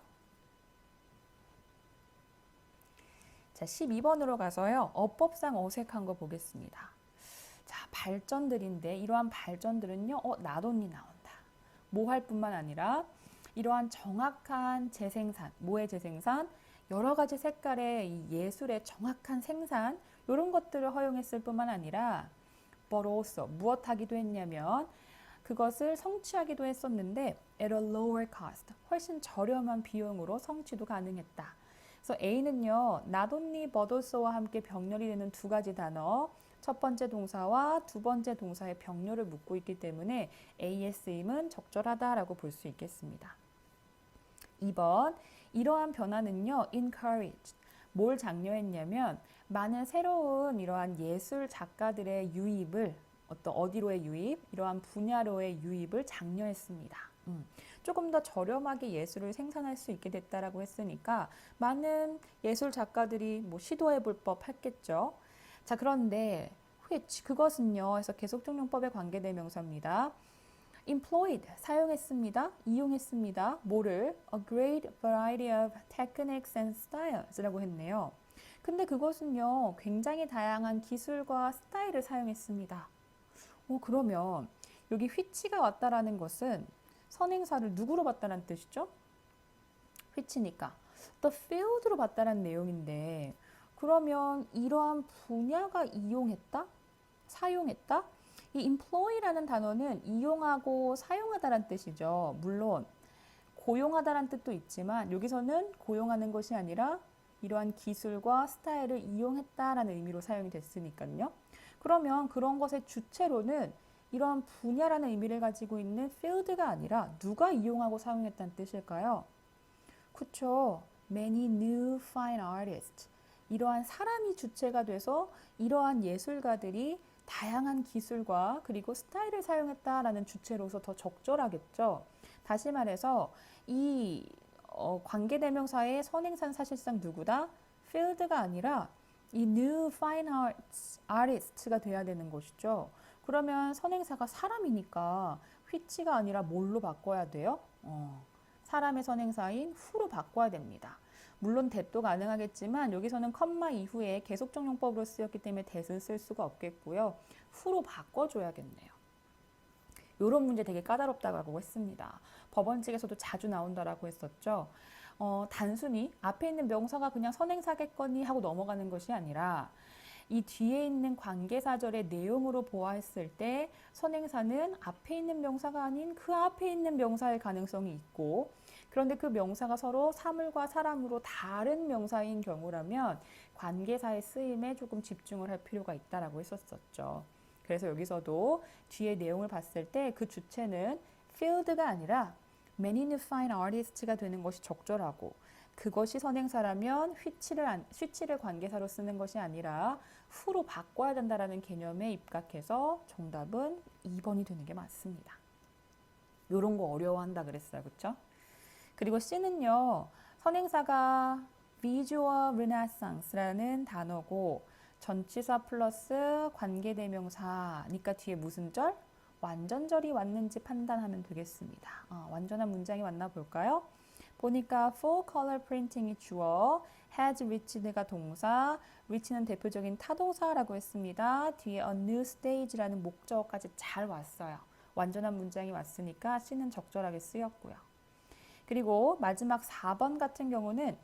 자, 12번으로 가서요. 어법상 어색한 거 보겠습니다. 자, 발전들인데 이러한 발전들은요. 나돈니 나온다. 뭐 할 뿐만 아니라 이러한 정확한 재생산, 뭐의 재생산? 여러 가지 색깔의 이 예술의 정확한 생산 이런 것들을 허용했을 뿐만 아니라 but also 무엇하기도 했냐면 그것을 성취하기도 했었는데 at a lower cost 훨씬 저렴한 비용으로 성취도 가능했다. 그래서 A는요 not only but also와 함께 병렬이 되는 두 가지 단어 첫 번째 동사와 두 번째 동사의 병렬을 묶고 있기 때문에 A의 쓰임은 적절하다라고 볼 수 있겠습니다. 2번 이러한 변화는요 encouraged 뭘 장려했냐면 많은 새로운 이러한 예술 작가들의 유입을 어디로의 유입 이러한 분야로의 유입을 장려했습니다. 조금 더 저렴하게 예술을 생산할 수 있게 됐다라고 했으니까 많은 예술 작가들이 뭐 시도해볼 법했겠죠. 자 그런데 which 그것은요 해서 계속적용법에 관계대명사입니다. employed 사용했습니다. 이용했습니다. 뭐를? A great variety of techniques and styles라고 했네요. 근데 그것은요 굉장히 다양한 기술과 스타일을 사용했습니다. 그러면 여기 which가 왔다라는 것은 선행사를 누구로 봤다는 뜻이죠? which니까 the field로 봤다는 내용인데 그러면 이러한 분야가 이용했다? 사용했다? 이 employ라는 단어는 이용하고 사용하다란 뜻이죠. 물론 고용하다란 뜻도 있지만 여기서는 고용하는 것이 아니라 이러한 기술과 스타일을 이용했다라는 의미로 사용이 됐으니까요. 그러면 그런 것의 주체로는 이러한 분야라는 의미를 가지고 있는 field가 아니라 누가 이용하고 사용했다는 뜻일까요? 그쵸. Many new fine artists. 이러한 사람이 주체가 돼서 이러한 예술가들이 다양한 기술과 그리고 스타일을 사용했다라는 주체로서 더 적절하겠죠. 다시 말해서 이 관계대명사의 선행사는 사실상 누구다? field가 아니라 이 new fine artist가 돼야 되는 것이죠. 그러면 선행사가 사람이니까 which가 아니라 뭘로 바꿔야 돼요? 사람의 선행사인 who로 바꿔야 됩니다. 물론 that도 가능하겠지만 여기서는 컴마 이후에 계속적용법으로 쓰였기 때문에 that은 쓸 수가 없겠고요. who로 바꿔줘야겠네요. 이런 문제 되게 까다롭다고 했습니다. 법원칙에서도 자주 나온다라고 했었죠. 단순히 앞에 있는 명사가 그냥 선행사겠거니 하고 넘어가는 것이 아니라 이 뒤에 있는 관계사절의 내용으로 보아했을 때 선행사는 앞에 있는 명사가 아닌 그 앞에 있는 명사일 가능성이 있고 그런데 그 명사가 서로 사물과 사람으로 다른 명사인 경우라면 관계사의 쓰임에 조금 집중을 할 필요가 있다라고 했었죠. 그래서 여기서도 뒤에 내용을 봤을 때 그 주체는 field가 아니라 many new fine artists가 되는 것이 적절하고 그것이 선행사라면 which를 관계사로 쓰는 것이 아니라 who로 바꿔야 된다라는 개념에 입각해서 정답은 2번이 되는 게 맞습니다. 이런 거 어려워한다 그랬어요. 그렇죠? 그리고 C는요. 선행사가 visual renaissance라는 단어고 전치사 플러스 관계대명사니까 뒤에 무슨 절? 완전절이 왔는지 판단하면 되겠습니다. 완전한 문장이 왔나 볼까요? 보니까 full color printing이 주어, has reached가 동사, reach는 대표적인 타동사라고 했습니다. 뒤에 a new stage라는 목적어까지 잘 왔어요. 완전한 문장이 왔으니까 C는 적절하게 쓰였고요. 그리고 마지막 4번 같은 경우는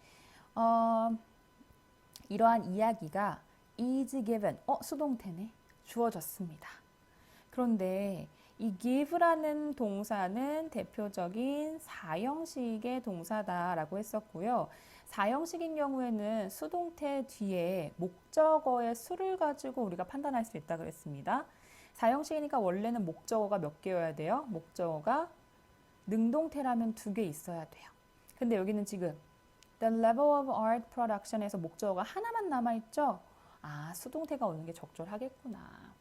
이러한 이야기가 is given, 수동태네. 주어졌습니다. 그런데 이 give라는 동사는 대표적인 사형식의 동사다라고 했었고요. 사형식인 경우에는 수동태 뒤에 목적어의 수를 가지고 우리가 판단할 수 있다 그랬습니다. 사형식이니까 원래는 목적어가 몇 개여야 돼요? 목적어가 능동태라면 2개 있어야 돼요. 근데 여기는 지금 The level of art production에서 목적어가 하나만 남아있죠? 아, 수동태가 오는 게 적절하겠구나.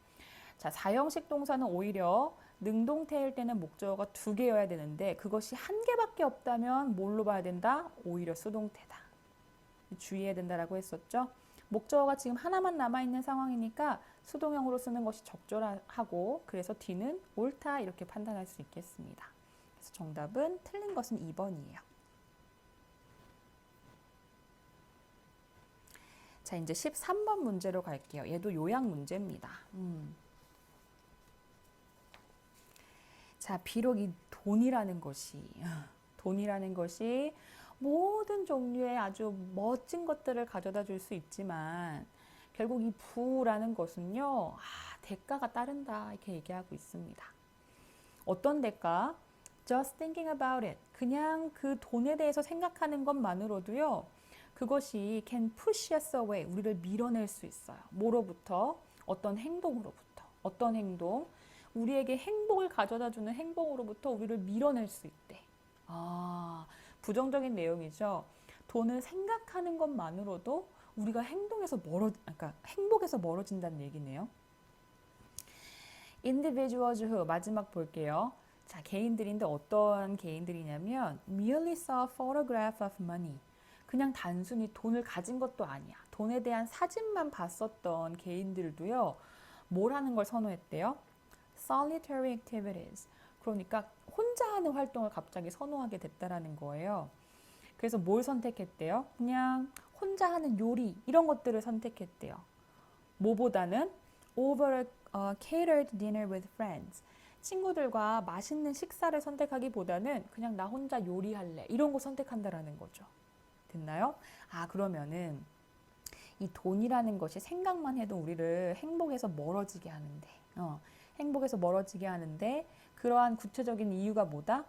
자, 사형식 동사는 오히려 능동태일 때는 목적어가 2개여야 되는데 그것이 1개밖에 없다면 뭘로 봐야 된다? 오히려 수동태다. 주의해야 된다라고 했었죠? 목적어가 지금 하나만 남아있는 상황이니까 수동형으로 쓰는 것이 적절하고 그래서 D는 옳다 이렇게 판단할 수 있겠습니다. 그래서 정답은 틀린 것은 2번이에요. 자, 이제 13번 문제로 갈게요. 얘도 요약 문제입니다. 자, 비록 이 돈이라는 것이 모든 종류의 아주 멋진 것들을 가져다 줄 수 있지만 결국 이 부라는 것은요, 대가가 따른다 이렇게 얘기하고 있습니다. 어떤 대가? Just thinking about it. 그냥 그 돈에 대해서 생각하는 것만으로도요, 그것이 can push us away. 우리를 밀어낼 수 있어요. 뭐로부터? 어떤 행동으로부터. 어떤 행동? 우리에게 행복을 가져다 주는 행동으로부터 우리를 밀어낼 수 있대. 부정적인 내용이죠. 돈을 생각하는 것만으로도 우리가 행복에서 멀어진다는 얘기네요. Individuals who, 마지막 볼게요. 자, 개인들인데 어떤 개인들이냐면 merely saw a photograph of money. 그냥 단순히 돈을 가진 것도 아니야. 돈에 대한 사진만 봤었던 개인들도요. 뭘 하는 걸 선호했대요? Solitary activities. 그러니까 혼자 하는 활동을 갑자기 선호하게 됐다라는 거예요. 그래서 뭘 선택했대요? 그냥 혼자 하는 요리 이런 것들을 선택했대요. 뭐보다는 over a catered dinner with friends. 친구들과 맛있는 식사를 선택하기보다는 그냥 나 혼자 요리할래 이런 거 선택한다라는 거죠. 됐나요? 그러면은 이 돈이라는 것이 생각만 해도 우리를 행복에서 멀어지게 하는데 그러한 구체적인 이유가 뭐다?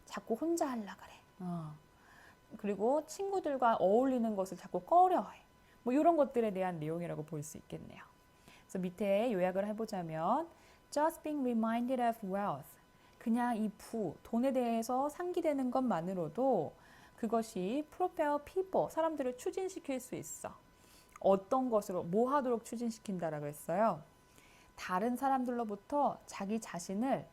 자꾸 혼자 하려 그래. 그리고 친구들과 어울리는 것을 자꾸 꺼려해. 뭐 이런 것들에 대한 내용이라고 볼 수 있겠네요. 그래서 밑에 요약을 해보자면 Just being reminded of wealth. 그냥 이 돈에 대해서 상기되는 것만으로도 그것이 propel people, 사람들을 추진시킬 수 있어. 어떤 것으로, 뭐 하도록 추진시킨다라고 했어요? 다른 사람들로부터 자기 자신을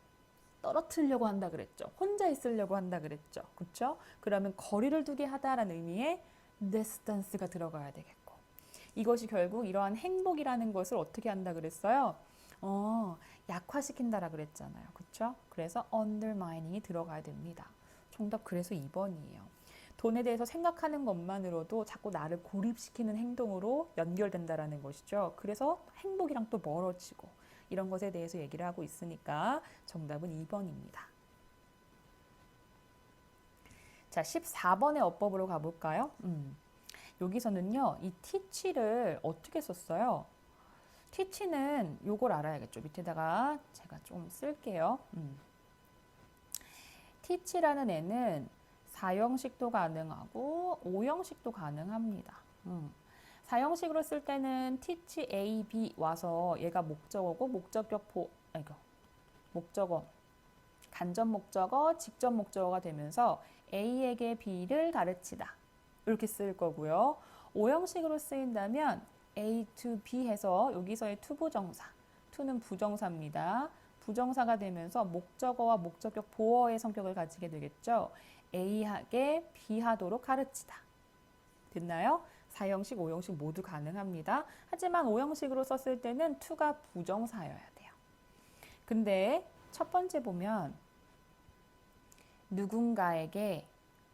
떨어뜨리려고 한다 그랬죠. 혼자 있으려고 한다 그랬죠. 그렇죠? 그러면 거리를 두게 하다라는 의미의 distance가 들어가야 되겠고. 이것이 결국 이러한 행복이라는 것을 어떻게 한다 그랬어요? 약화시킨다라 그랬잖아요. 그렇죠? 그래서 undermining이 들어가야 됩니다. 정답 그래서 2번이에요. 돈에 대해서 생각하는 것만으로도 자꾸 나를 고립시키는 행동으로 연결된다라는 것이죠. 그래서 행복이랑 또 멀어지고 이런 것에 대해서 얘기를 하고 있으니까 정답은 2번입니다. 자, 14번의 어법으로 가볼까요? 여기서는요, 이 teach를 어떻게 썼어요? teach는 요걸 알아야겠죠. 밑에다가 제가 좀 쓸게요. teach라는 애는 4형식도 가능하고 5형식도 가능합니다. 4형식으로 쓸 때는 teach A, B 와서 얘가 목적어고 목적어, 간접 목적어, 직접 목적어가 되면서 A에게 B를 가르치다. 이렇게 쓸 거고요. 5형식으로 쓰인다면 A to B 해서 여기서의 to 부정사, to는 부정사입니다. 부정사가 되면서 목적어와 목적격 보어의 성격을 가지게 되겠죠. A에게 B 하도록 가르치다. 됐나요? 4형식, 5형식 모두 가능합니다. 하지만 5형식으로 썼을 때는 to가 부정사여야 돼요. 근데 첫 번째 보면 누군가에게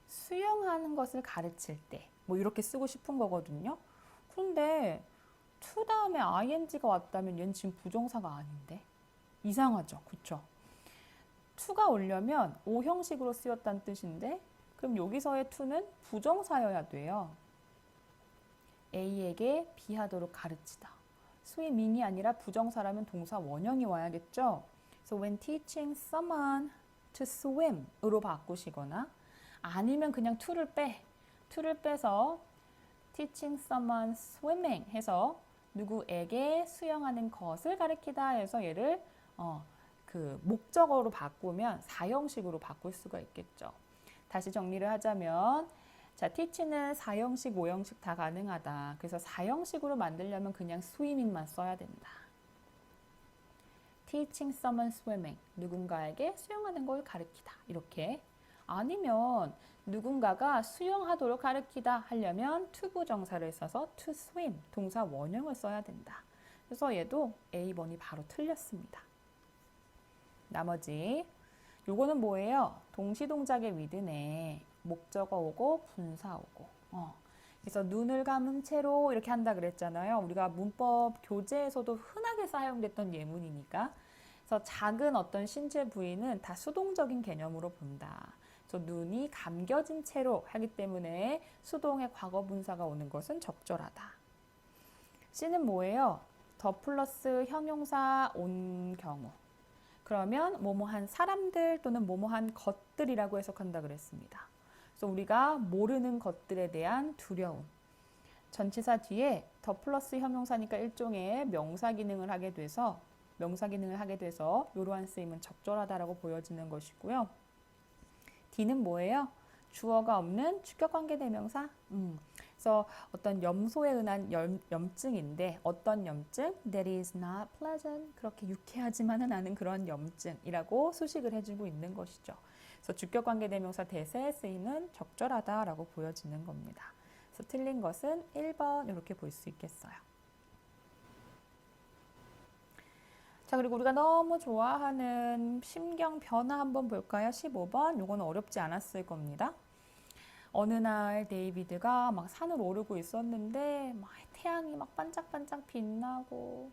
수영하는 것을 가르칠 때 뭐 이렇게 쓰고 싶은 거거든요. 그런데 to 다음에 ing가 왔다면 얘는 지금 부정사가 아닌데 이상하죠. 그쵸? to가 오려면 5형식으로 쓰였다는 뜻인데 그럼 여기서의 to는 부정사여야 돼요. A에게 비하도록 가르치다. 스위밍이 아니라 부정사라면 동사 원형이 와야겠죠. So when teaching someone to swim 으로 바꾸시거나 아니면 그냥 to를 빼서 teaching someone swimming 해서 누구에게 수영하는 것을 가르치다 해서 얘를 그 목적어로 바꾸면 사형식으로 바꿀 수가 있겠죠. 다시 정리를 하자면 자, teach는 4형식, 5형식 다 가능하다. 그래서 4형식으로 만들려면 그냥 swimming만 써야 된다. teaching someone swimming. 누군가에게 수영하는 걸 가르치다. 이렇게. 아니면 누군가가 수영하도록 가르치다 하려면 to 부정사를 써서 to swim. 동사 원형을 써야 된다. 그래서 얘도 A번이 바로 틀렸습니다. 나머지 요거는 뭐예요? 동시동작의 with네. 목적어 오고 분사 오고. 그래서 눈을 감은 채로 이렇게 한다 그랬잖아요. 우리가 문법 교재에서도 흔하게 사용됐던 예문이니까. 그래서 작은 어떤 신체 부위는 다 수동적인 개념으로 본다. 그래서 눈이 감겨진 채로 하기 때문에 수동의 과거 분사가 오는 것은 적절하다. C는 뭐예요? 더 플러스 형용사 온 경우. 그러면 뭐뭐한 사람들 또는 뭐뭐한 것들이라고 해석한다 그랬습니다. 그래서 우리가 모르는 것들에 대한 두려움. 전치사 뒤에 더 플러스 형용사니까 일종의 명사 기능을 하게 돼서 이러한 쓰임은 적절하다라고 보여지는 것이고요. D는 뭐예요? 주어가 없는 주격관계 대명사. 그래서 어떤 염소에 의한 염증인데 어떤 염증? That is not pleasant. 그렇게 유쾌하지만은 않은 그런 염증이라고 수식을 해주고 있는 것이죠. 그래서 주격관계 대명사 대세의 쓰임은 적절하다라고 보여지는 겁니다. 그래서 틀린 것은 1번 이렇게 볼 수 있겠어요. 자, 그리고 우리가 너무 좋아하는 심경 변화 한번 볼까요? 15번. 요거는 어렵지 않았을 겁니다. 어느 날 데이비드가 막 산을 오르고 있었는데 막 태양이 막 반짝반짝 빛나고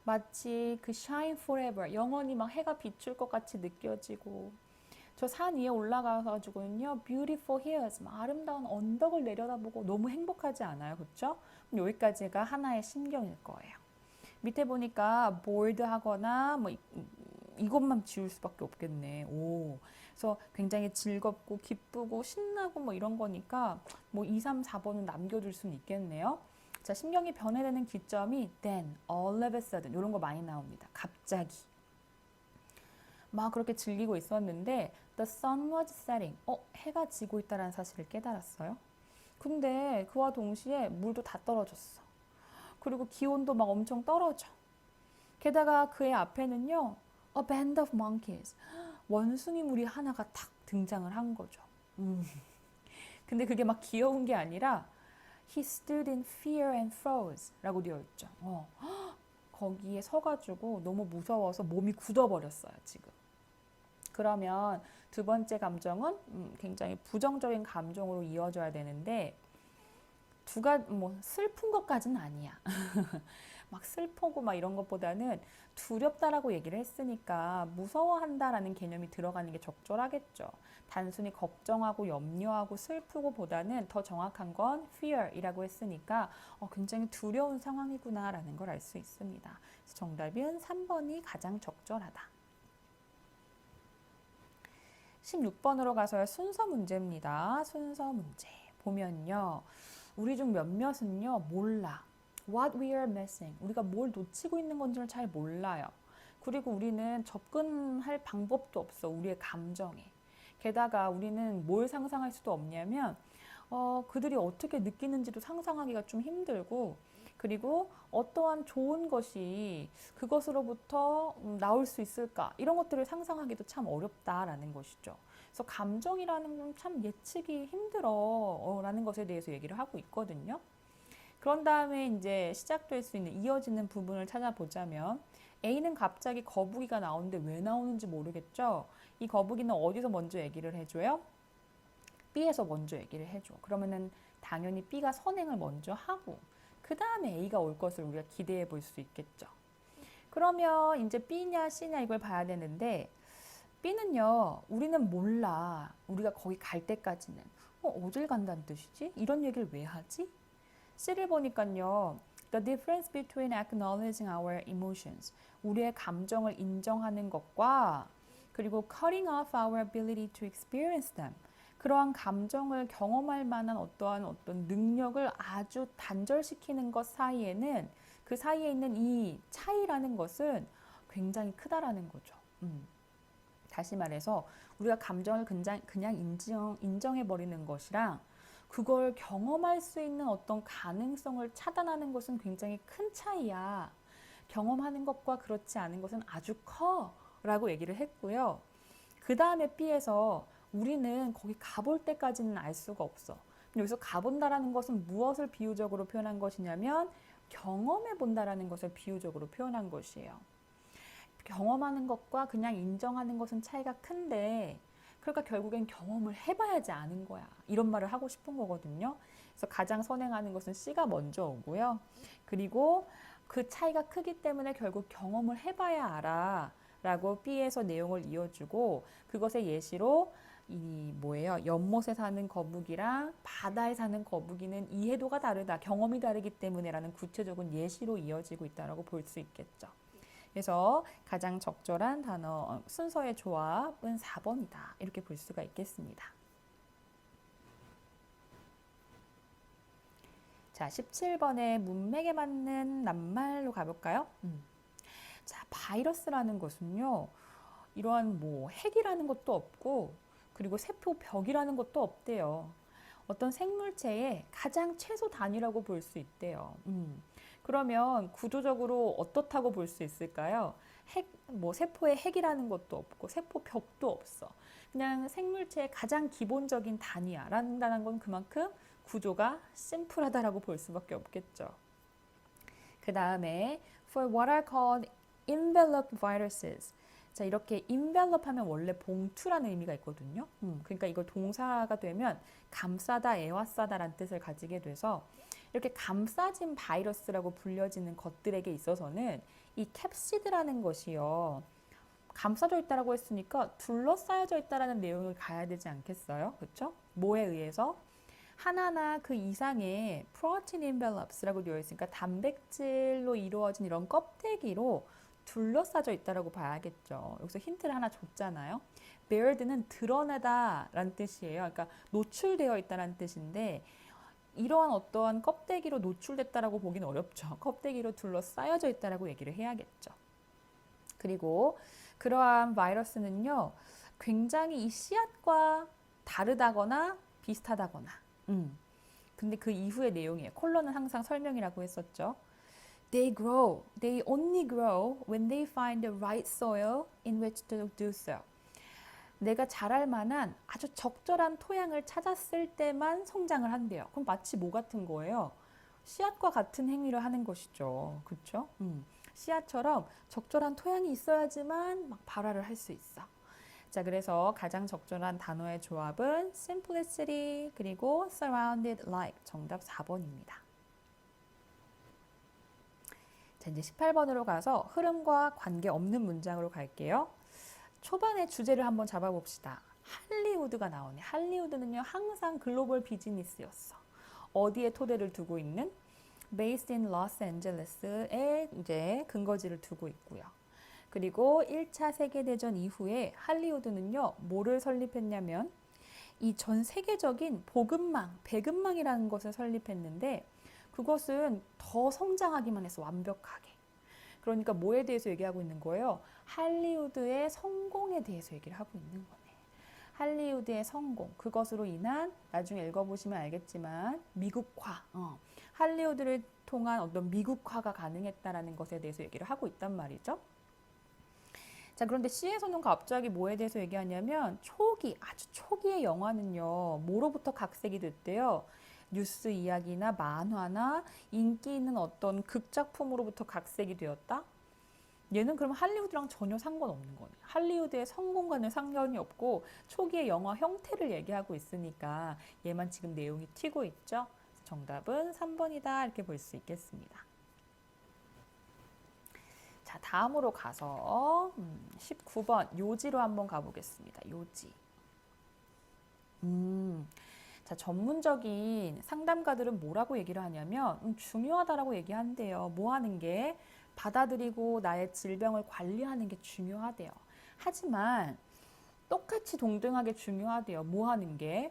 마치 그 shine forever, 영원히 막 해가 비출 것 같이 느껴지고 저 산 위에 올라가가지고는요 beautiful hills, 막 아름다운 언덕을 내려다보고 너무 행복하지 않아요? 그렇죠? 여기까지가 하나의 심경일 거예요. 밑에 보니까 bored 하거나 뭐 이것만 지울 수밖에 없겠네. 오. 그래서 굉장히 즐겁고 기쁘고 신나고 뭐 이런 거니까 뭐 2, 3, 4번은 남겨둘 수는 있겠네요. 자, 심경이 변해되는 기점이 then, all of a sudden 이런 거 많이 나옵니다. 갑자기. 막 그렇게 즐기고 있었는데 the sun was setting. 해가 지고 있다는 사실을 깨달았어요. 근데 그와 동시에 물도 다 떨어졌어. 그리고 기온도 막 엄청 떨어져. 게다가 그의 앞에는요 a band of monkeys. 원숭이 무리 하나가 탁 등장을 한 거죠. 근데 그게 막 귀여운 게 아니라 He stood in fear and froze 라고 되어 있죠. 거기에 서가지고 너무 무서워서 몸이 굳어버렸어요, 지금. 그러면 두 번째 감정은 굉장히 부정적인 감정으로 이어져야 되는데 뭐 슬픈 것까지는 아니야. 막 슬프고 막 이런 것보다는 두렵다라고 얘기를 했으니까 무서워한다라는 개념이 들어가는 게 적절하겠죠. 단순히 걱정하고 염려하고 슬프고 보다는 더 정확한 건 fear이라고 했으니까 굉장히 두려운 상황이구나라는 걸 알 수 있습니다. 그래서 정답은 3번이 가장 적절하다. 16번으로 가서요. 순서 문제입니다. 순서 문제. 보면요. 우리 중 몇몇은요. 몰라. What we are missing. 우리가 뭘 놓치고 있는 건지를 잘 몰라요. 그리고 우리는 접근할 방법도 없어. 우리의 감정에. 게다가 우리는 뭘 상상할 수도 없냐면 그들이 어떻게 느끼는지도 상상하기가 좀 힘들고 그리고 어떠한 좋은 것이 그것으로부터 나올 수 있을까 이런 것들을 상상하기도 참 어렵다라는 것이죠. 그래서 감정이라는 건 참 예측이 힘들어 라는 것에 대해서 얘기를 하고 있거든요. 그런 다음에 이제 시작될 수 있는 이어지는 부분을 찾아보자면 A는 갑자기 거북이가 나오는데 왜 나오는지 모르겠죠. 이 거북이는 어디서 먼저 얘기를 해줘요? B에서 먼저 얘기를 해줘. 그러면은 당연히 B가 선행을 먼저 하고 그 다음에 A가 올 것을 우리가 기대해 볼 수 있겠죠. 그러면 이제 B냐 C냐 이걸 봐야 되는데 B는요, 우리는 몰라. 우리가 거기 갈 때까지는. 어딜 간다는 뜻이지? 이런 얘기를 왜 하지? C를 보니까요, the difference between acknowledging our emotions, 우리의 감정을 인정하는 것과 그리고 cutting off our ability to experience them, 그러한 감정을 경험할 만한 어떤 능력을 아주 단절시키는 것 사이에는 그 사이에 있는 이 차이라는 것은 굉장히 크다라는 거죠. 다시 말해서 우리가 감정을 그냥 인정해버리는 것이랑 그걸 경험할 수 있는 어떤 가능성을 차단하는 것은 굉장히 큰 차이야. 경험하는 것과 그렇지 않은 것은 아주 커 라고 얘기를 했고요. 그 다음에 B에서 우리는 거기 가볼 때까지는 알 수가 없어. 여기서 가본다라는 것은 무엇을 비유적으로 표현한 것이냐면 경험해 본다라는 것을 비유적으로 표현한 것이에요. 경험하는 것과 그냥 인정하는 것은 차이가 큰데 그러니까 결국엔 경험을 해봐야지 아는 거야. 이런 말을 하고 싶은 거거든요. 그래서 가장 선행하는 것은 C가 먼저 오고요. 그리고 그 차이가 크기 때문에 결국 경험을 해봐야 알아. 라고 B에서 내용을 이어주고 그것의 예시로 이 뭐예요? 연못에 사는 거북이랑 바다에 사는 거북이는 이해도가 다르다. 경험이 다르기 때문에 라는 구체적인 예시로 이어지고 있다고 볼 수 있겠죠. 그래서 가장 적절한 단어 순서의 조합은 4번이다. 이렇게 볼 수가 있겠습니다. 자, 17번의 문맥에 맞는 낱말로 가볼까요? 자, 바이러스라는 것은요. 이러한 뭐 핵이라는 것도 없고 그리고 세포벽이라는 것도 없대요. 어떤 생물체의 가장 최소 단위라고 볼 수 있대요. 그러면 구조적으로 어떻다고 볼 수 있을까요? 세포의 핵이라는 것도 없고 세포벽도 없어. 그냥 생물체의 가장 기본적인 단위야. 라는 건 그만큼 구조가 심플하다라고 볼 수밖에 없겠죠. 그 다음에 for what are called enveloped viruses. 자, 이렇게 envelop 하면 원래 봉투라는 의미가 있거든요. 그러니까 이걸 동사가 되면 감싸다, 에워싸다라는 뜻을 가지게 돼서 이렇게 감싸진 바이러스라고 불려지는 것들에게 있어서는 이 캡시드라는 것이요. 감싸져 있다라고 했으니까 둘러싸여져 있다라는 내용을 가야 되지 않겠어요? 그렇죠? 뭐에 의해서? 하나나 그 이상의 protein envelopes라고 되어 있으니까 단백질로 이루어진 이런 껍데기로 둘러싸져 있다라고 봐야겠죠. 여기서 힌트를 하나 줬잖아요. bared는 드러내다 라는 뜻이에요. 그러니까 노출되어 있다는 뜻인데 이러한 어떠한 껍데기로 노출됐다라고 보기는 어렵죠. 껍데기로 둘러싸여져 있다라고 얘기를 해야겠죠. 그리고 그러한 바이러스는요. 굉장히 이 씨앗과 다르다거나 비슷하다거나 근데 그 이후의 내용이에요. 콜론은 항상 설명이라고 했었죠. They only grow when they find the right soil in which to do so. 내가 자랄 만한 아주 적절한 토양을 찾았을 때만 성장을 한대요. 그럼 마치 뭐 같은 거예요? 씨앗과 같은 행위를 하는 것이죠. 그렇죠? 씨앗처럼 적절한 토양이 있어야지만 막 발화를 할 수 있어. 자, 그래서 가장 적절한 단어의 조합은 simplicity 그리고 surrounded like 정답 4번입니다. 자, 이제 18번으로 가서 흐름과 관계없는 문장으로 갈게요. 초반에 주제를 한번 잡아봅시다. 할리우드가 나오네. 할리우드는요, 항상 글로벌 비즈니스였어. 어디에 토대를 두고 있는? Based in Los Angeles에 이제 근거지를 두고 있고요. 그리고 1차 세계대전 이후에 할리우드는요, 뭐를 설립했냐면 이 전 세계적인 보급망, 배급망이라는 것을 설립했는데 그것은 더 성장하기만 해서 완벽하게. 그러니까 뭐에 대해서 얘기하고 있는 거예요? 할리우드의 성공에 대해서 얘기를 하고 있는 거네. 할리우드의 성공, 그것으로 인한 나중에 읽어보시면 알겠지만 미국화, 할리우드를 통한 어떤 미국화가 가능했다라는 것에 대해서 얘기를 하고 있단 말이죠. 자, 그런데 C에서는 갑자기 뭐에 대해서 얘기하냐면 아주 초기의 영화는요. 뭐로부터 각색이 됐대요? 뉴스 이야기나 만화나 인기 있는 어떤 극작품으로부터 각색이 되었다? 얘는 그럼 할리우드랑 전혀 상관없는 거네. 할리우드의 성공과는 상관이 없고 초기의 영화 형태를 얘기하고 있으니까 얘만 지금 내용이 튀고 있죠. 정답은 3번이다 이렇게 볼 수 있겠습니다. 자, 다음으로 가서 19번 요지로 한번 가보겠습니다. 요지. 자, 전문적인 상담가들은 뭐라고 얘기를 하냐면 중요하다라고 얘기한대요. 뭐 하는 게? 받아들이고 나의 질병을 관리하는 게 중요하대요. 하지만 똑같이 동등하게 중요하대요. 뭐 하는 게?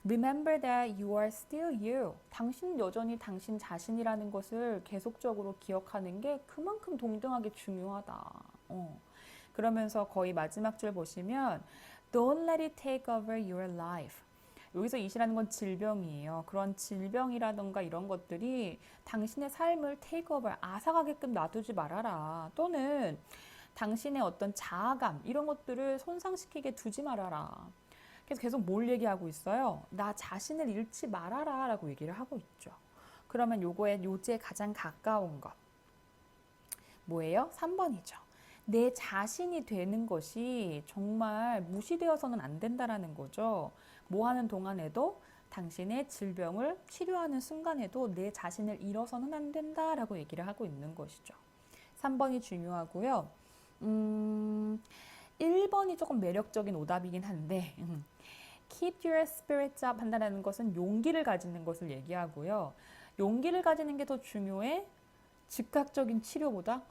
Remember that you are still you. 당신은 여전히 당신 자신이라는 것을 계속적으로 기억하는 게 그만큼 동등하게 중요하다. 그러면서 거의 마지막 줄 보시면 Don't let it take over your life. 여기서 이시라는 건 질병이에요. 그런 질병이라던가 이런 것들이 당신의 삶을 take over, 앗아가게끔 놔두지 말아라. 또는 당신의 어떤 자아감 이런 것들을 손상시키게 두지 말아라. 그래서 계속 뭘 얘기하고 있어요? 나 자신을 잃지 말아라 라고 얘기를 하고 있죠. 그러면 요거에 요지에 가장 가까운 것 뭐예요? 3번이죠. 내 자신이 되는 것이 정말 무시되어서는 안 된다라는 거죠. 뭐 하는 동안에도 당신의 질병을 치료하는 순간에도 내 자신을 잃어서는 안 된다라고 얘기를 하고 있는 것이죠. 3번이 중요하고요. 1번이 조금 매력적인 오답이긴 한데 Keep your spirits up 한다는 것은 용기를 가지는 것을 얘기하고요. 용기를 가지는 게 더 중요해? 즉각적인 치료보다?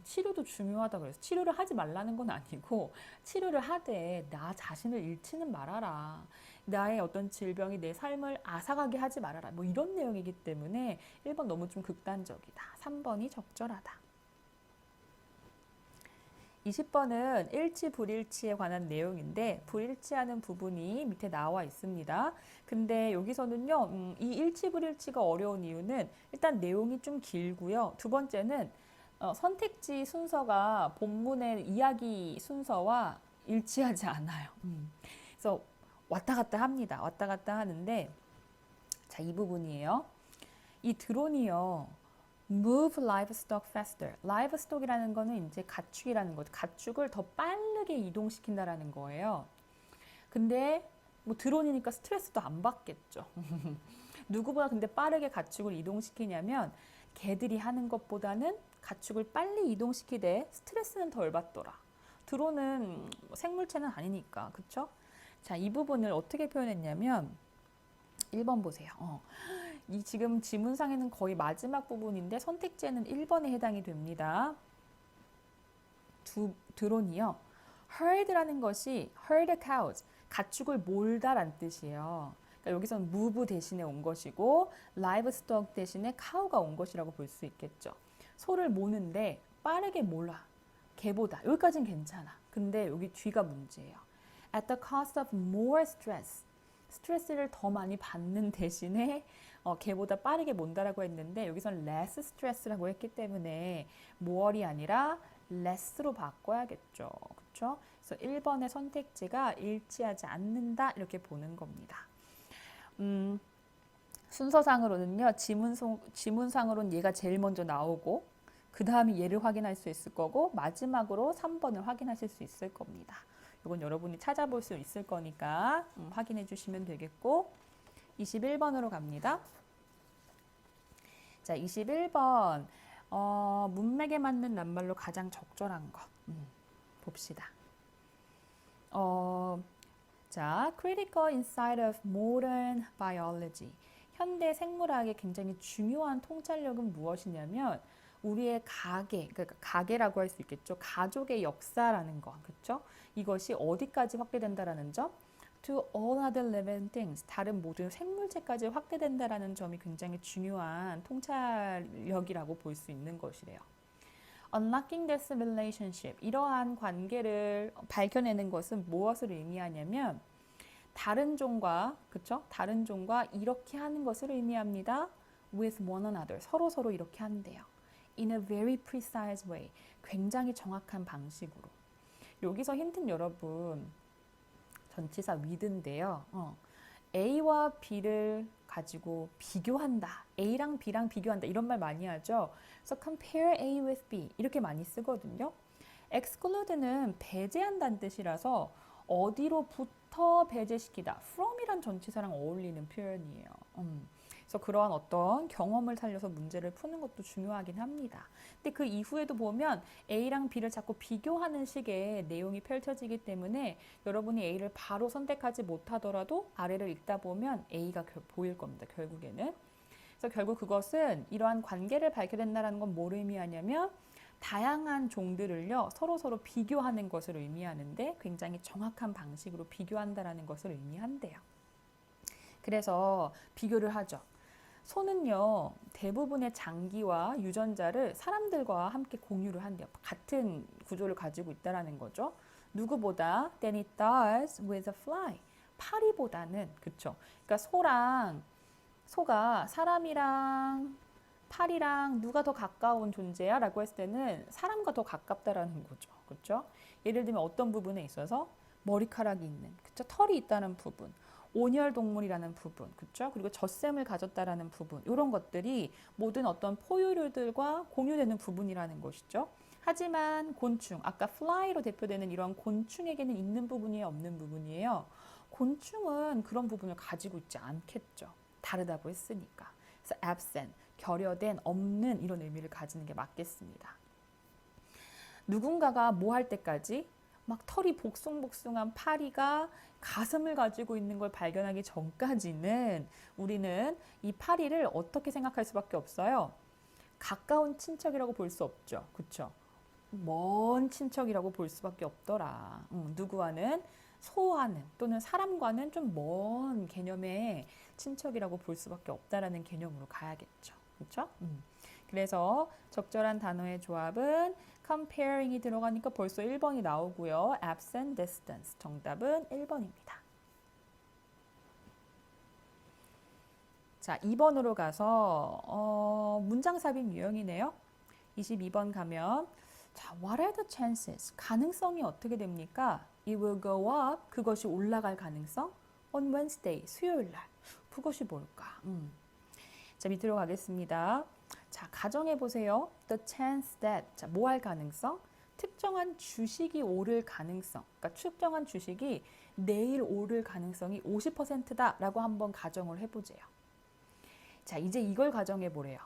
치료도 중요하다 그래서 치료를 하지 말라는 건 아니고 치료를 하되 나 자신을 잃지는 말아라. 나의 어떤 질병이 내 삶을 앗아가게 하지 말아라. 뭐 이런 내용이기 때문에 1번 너무 좀 극단적이다. 3번이 적절하다. 20번은 일치 불일치에 관한 내용인데 불일치하는 부분이 밑에 나와 있습니다. 근데 여기서는요, 이 일치 불일치가 어려운 이유는 일단 내용이 좀 길고요. 두 번째는 선택지 순서가 본문의 이야기 순서와 일치하지 않아요. 그래서 왔다 갔다 합니다. 왔다 갔다 하는데 자, 이 부분이에요. 이 드론이요. Move livestock faster. livestock이라는 거는 이제 가축이라는 거죠. 가축을 더 빠르게 이동시킨다라는 거예요. 근데 뭐 드론이니까 스트레스도 안 받겠죠. 누구보다 근데 빠르게 가축을 이동시키냐면 개들이 하는 것보다는 가축을 빨리 이동시키되 스트레스는 덜 받더라. 드론은 생물체는 아니니까. 그쵸? 자, 이 부분을 어떻게 표현했냐면 1번 보세요. 이 지금 지문상에는 거의 마지막 부분인데 선택지에는 1번에 해당이 됩니다. 드론이요. herd라는 것이 herd cows, 가축을 몰다란 뜻이에요. 그러니까 여기서는 move 대신에 온 것이고 livestock 대신에 cow가 온 것이라고 볼 수 있겠죠. 소를 모는데 빠르게 몰아. 개보다. 여기까지는 괜찮아. 근데 여기 뒤가 문제예요. At the cost of more stress. 스트레스를 더 많이 받는 대신에 개보다 빠르게 몬다라고 했는데 여기서는 less stress라고 했기 때문에 more이 아니라 less로 바꿔야겠죠. 그렇죠? 그래서 1번의 선택지가 일치하지 않는다 이렇게 보는 겁니다. 순서상으로는요. 지문상으로는 얘가 제일 먼저 나오고 그 다음에 얘를 확인할 수 있을 거고 마지막으로 3번을 확인하실 수 있을 겁니다. 이건 여러분이 찾아볼 수 있을 거니까 확인해 주시면 되겠고 21번으로 갑니다. 자, 21번 문맥에 맞는 낱말로 가장 적절한 것 봅시다. 자, critical insight of modern biology. 현대 생물학의 굉장히 중요한 통찰력은 무엇이냐면 우리의 가계, 그러니까 가계라고 할 수 있겠죠. 가족의 역사라는 거, 그렇죠? 이것이 어디까지 확대된다라는 점, to all other living things, 다른 모든 생물체까지 확대된다라는 점이 굉장히 중요한 통찰력이라고 볼 수 있는 것이래요. Unlocking this relationship, 이러한 관계를 밝혀내는 것은 무엇을 의미하냐면 다른 종과, 그렇죠? 다른 종과 이렇게 하는 것을 의미합니다. With one another, 서로 이렇게 한대요. In a very precise way, 굉장히 정확한 방식으로. 여기서 힌트는 여러분 전치사 with인데요. A와 B를 가지고 비교한다. A랑 B랑 비교한다. 이런 말 많이 하죠. 그래서 compare A with B 이렇게 많이 쓰거든요. exclude는 배제한다는 뜻이라서 어디로부터 배제시키다. from이란 전치사랑 어울리는 표현이에요. 그래서 그러한 어떤 경험을 살려서 문제를 푸는 것도 중요하긴 합니다. 근데 그 이후에도 보면 A랑 B를 자꾸 비교하는 식의 내용이 펼쳐지기 때문에 여러분이 A를 바로 선택하지 못하더라도 아래를 읽다 보면 A가 보일 겁니다. 결국에는. 그래서 결국 그것은 이러한 관계를 밝혀낸다는 건 뭘 의미하냐면 다양한 종들을요 서로 비교하는 것을 의미하는데 굉장히 정확한 방식으로 비교한다라는 것을 의미한대요. 그래서 비교를 하죠. 소는요 대부분의 장기와 유전자를 사람들과 함께 공유를 한대요. 같은 구조를 가지고 있다라는 거죠. 누구보다 than it does with a fly. 파리보다는 그쵸. 그러니까 소가 사람이랑 파리랑 누가 더 가까운 존재야? 라고 했을 때는 사람과 더 가깝다라는 거죠. 그렇죠? 예를 들면 어떤 부분에 있어서 머리카락이 있는, 그렇죠? 털이 있다는 부분, 온열 동물이라는 부분, 그렇죠? 그리고 젖샘을 가졌다라는 부분, 이런 것들이 모든 어떤 포유류들과 공유되는 부분이라는 것이죠. 하지만 곤충, 아까 fly로 대표되는 이런 곤충에게는 있는 부분이에요, 없는 부분이에요? 곤충은 그런 부분을 가지고 있지 않겠죠. 다르다고 했으니까. 그래서 absent, 결여된, 없는 이런 의미를 가지는 게 맞겠습니다. 누군가가 뭐 할 때까지 막 털이 복숭복숭한 파리가 가슴을 가지고 있는 걸 발견하기 전까지는 우리는 이 파리를 어떻게 생각할 수밖에 없어요. 가까운 친척이라고 볼 수 없죠. 그렇죠? 먼 친척이라고 볼 수밖에 없더라. 누구와는 소와는 또는 사람과는 좀 먼 개념의 친척이라고 볼 수밖에 없다라는 개념으로 가야겠죠. 그렇죠? 그래서 적절한 단어의 조합은 comparing이 들어가니까 벌써 1번이 나오고요. absent, distance. 정답은 1번입니다. 자, 2번으로 가서 문장 삽입 유형이네요. 22번 가면 자, what are the chances? 가능성이 어떻게 됩니까? It will go up. 그것이 올라갈 가능성. On Wednesday. 수요일 날. 그것이 뭘까? 자, 밑으로 가겠습니다. 자, 가정해 보세요. The chance that. 자, 뭐 할 가능성? 특정한 주식이 오를 가능성. 그러니까 특정한 주식이 내일 오를 가능성이 50%다라고 한번 가정을 해보세요. 자, 이제 이걸 가정해 보래요.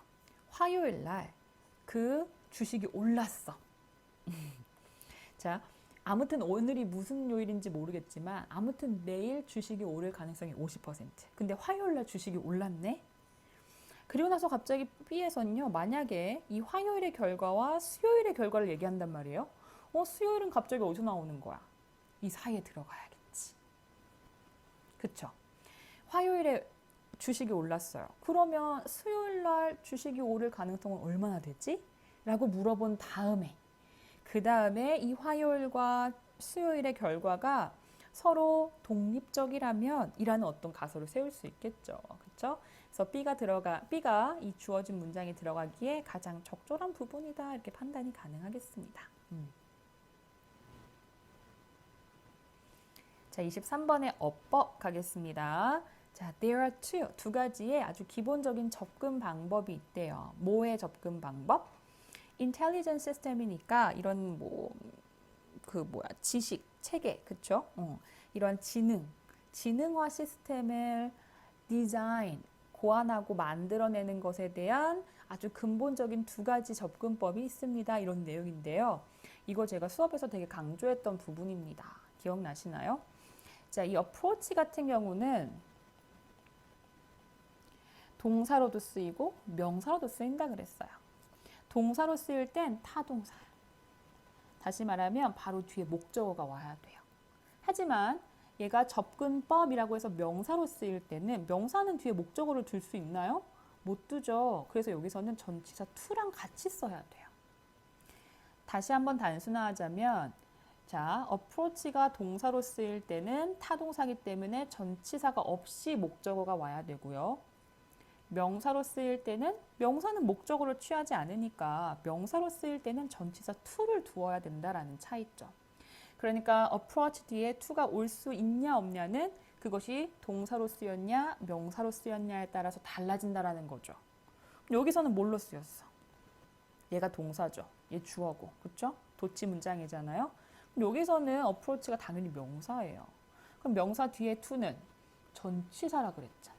화요일 날 그 주식이 올랐어. 자, 아무튼 오늘이 무슨 요일인지 모르겠지만 아무튼 내일 주식이 오를 가능성이 50%. 근데 화요일 날 주식이 올랐네? 그리고 나서 갑자기 B에서는요. 만약에 이 화요일의 결과와 수요일의 결과를 얘기한단 말이에요. 수요일은 갑자기 어디서 나오는 거야? 이 사이에 들어가야겠지. 그쵸? 화요일에 주식이 올랐어요. 그러면 수요일 날 주식이 오를 가능성은 얼마나 되지? 라고 물어본 다음에 그 다음에 이 화요일과 수요일의 결과가 서로 독립적이라면 이라는 어떤 가설을 세울 수 있겠죠. 그렇죠? 그래서 B가 이 주어진 문장에 들어가기에 가장 적절한 부분이다 이렇게 판단이 가능하겠습니다. 자, 23번의 어법 가겠습니다. 자, there are 두 가지의 아주 기본적인 접근 방법이 있대요. 뭐의 접근 방법? 인텔리전스 시스템이니까 이런 지식, 체계, 그쵸? 이런 지능화 시스템을 디자인, 고안하고 만들어내는 것에 대한 아주 근본적인 두 가지 접근법이 있습니다. 이런 내용인데요. 이거 제가 수업에서 되게 강조했던 부분입니다. 기억나시나요? 자, 이 approach 같은 경우는 동사로도 쓰이고 명사로도 쓰인다 그랬어요. 동사로 쓰일 땐 타동사예요. 다시 말하면 바로 뒤에 목적어가 와야 돼요. 하지만 얘가 접근법이라고 해서 명사로 쓰일 때는 명사는 뒤에 목적어를 둘 수 있나요? 못 두죠. 그래서 여기서는 전치사 to랑 같이 써야 돼요. 다시 한번 단순화하자면 자, approach가 동사로 쓰일 때는 타동사기 때문에 전치사가 없이 목적어가 와야 되고요. 명사로 쓰일 때는 명사는 목적어를 취하지 않으니까 명사로 쓰일 때는 전치사 to를 두어야 된다라는 차이점. 그러니까 approach 뒤에 to가 올 수 있냐 없냐는 그것이 동사로 쓰였냐 명사로 쓰였냐에 따라서 달라진다라는 거죠. 여기서는 뭘로 쓰였어? 얘가 동사죠. 얘 주어고, 그렇죠? 도치 문장이잖아요. 여기서는 approach가 당연히 명사예요. 그럼 명사 뒤에 to는 전치사라 그랬잖아.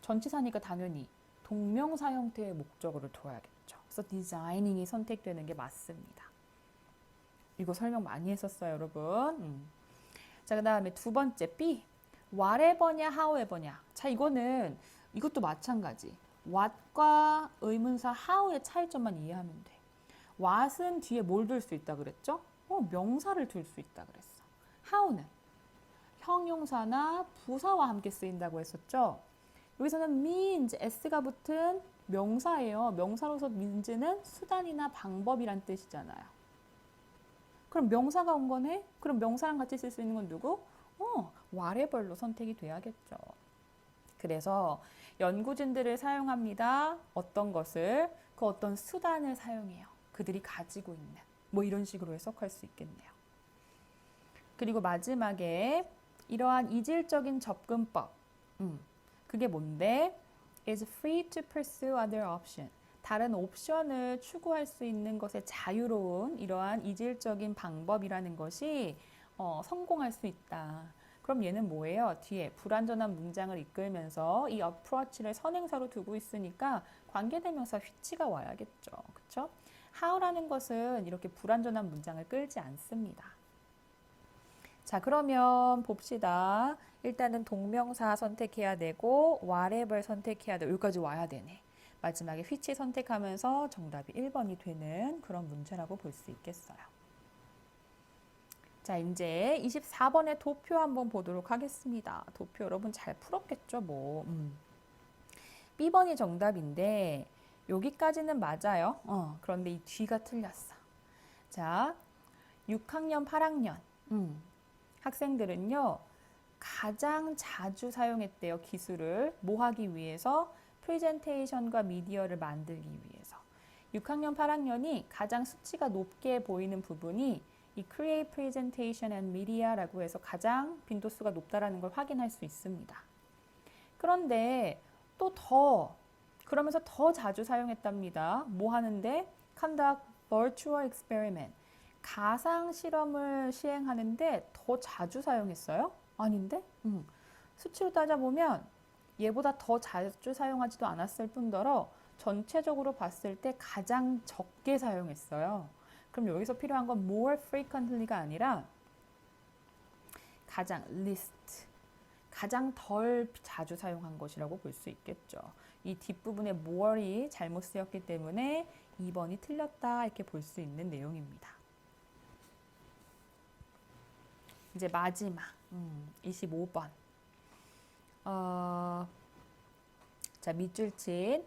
전치사니까 당연히 동명사 형태의 목적어를 둬야겠죠. 그래서 designing이 선택되는 게 맞습니다. 이거 설명 많이 했었어요, 여러분. 자, 그 다음에 두 번째 B. whatever냐, however냐. 자, 이것도 마찬가지. what과 의문사 how의 차이점만 이해하면 돼. what은 뒤에 뭘 둘 수 있다 그랬죠? 명사를 둘 수 있다 그랬어. how는 형용사나 부사와 함께 쓰인다고 했었죠. 여기서는 means, s가 붙은 명사예요. 명사로서 means는 수단이나 방법이란 뜻이잖아요. 그럼 명사가 온 거네? 그럼 명사랑 같이 쓸 수 있는 건 누구? whatever로 선택이 돼야겠죠. 그래서 연구진들을 사용합니다. 어떤 것을? 그 어떤 수단을 사용해요. 그들이 가지고 있는. 뭐 이런 식으로 해석할 수 있겠네요. 그리고 마지막에 이러한 이질적인 접근법. 그게 뭔데? is free to pursue other option. 다른 옵션을 추구할 수 있는 것에 자유로운 이러한 이질적인 방법이라는 것이 성공할 수 있다. 그럼 얘는 뭐예요? 뒤에 불완전한 문장을 이끌면서 이 approach를 선행사로 두고 있으니까 관계대명사 which가 와야겠죠. 그렇죠? how라는 것은 이렇게 불완전한 문장을 끌지 않습니다. 자, 그러면 봅시다. 일단은 동명사 선택해야 되고 whatever 선택해야 되고 여기까지 와야 되네. 마지막에 which 선택하면서 정답이 1번이 되는 그런 문제라고 볼 수 있겠어요. 자, 이제 24번의 도표 한번 보도록 하겠습니다. 도표 여러분 잘 풀었겠죠, 뭐. B번이 정답인데 여기까지는 맞아요. 그런데 이 뒤가 틀렸어. 자, 6학년, 8학년 학생들은요. 가장 자주 사용했대요. 기술을 뭐 하기 위해서? 프레젠테이션과 미디어를 만들기 위해서. 6학년, 8학년이 가장 수치가 높게 보이는 부분이 이 Create Presentation and Media라고 해서 가장 빈도수가 높다라는 걸 확인할 수 있습니다. 그런데 그러면서 더 자주 사용했답니다. 뭐 하는데? Conduct Virtual Experiment. 가상 실험을 시행하는데 더 자주 사용했어요? 아닌데? 수치로 따져보면 얘보다 더 자주 사용하지도 않았을 뿐더러 전체적으로 봤을 때 가장 적게 사용했어요. 그럼 여기서 필요한 건 more frequently가 아니라 가장 least, 가장 덜 자주 사용한 것이라고 볼 수 있겠죠. 이 뒷부분에 more이 잘못 쓰였기 때문에 2번이 틀렸다 이렇게 볼 수 있는 내용입니다. 이제 마지막 25번. 자, 밑줄친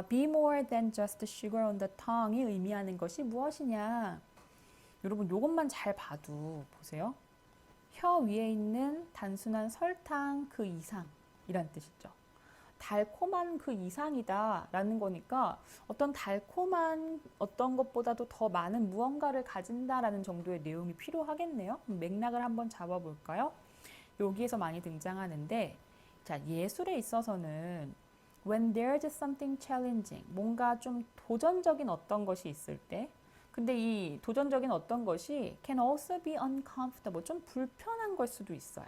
be more than just sugar on the tongue이 의미하는 것이 무엇이냐? 여러분 이것만 잘 봐도 보세요. 혀 위에 있는 단순한 설탕 그 이상이란 뜻이죠. 달콤한 그 이상이다 라는 거니까 어떤 달콤한 어떤 것보다도 더 많은 무언가를 가진다라는 정도의 내용이 필요하겠네요. 맥락을 한번 잡아볼까요? 여기에서 많이 등장하는데 자, 예술에 있어서는 when there's something challenging, 뭔가 좀 도전적인 어떤 것이 있을 때 근데 이 도전적인 어떤 것이 can also be uncomfortable, 좀 불편한 걸 수도 있어요.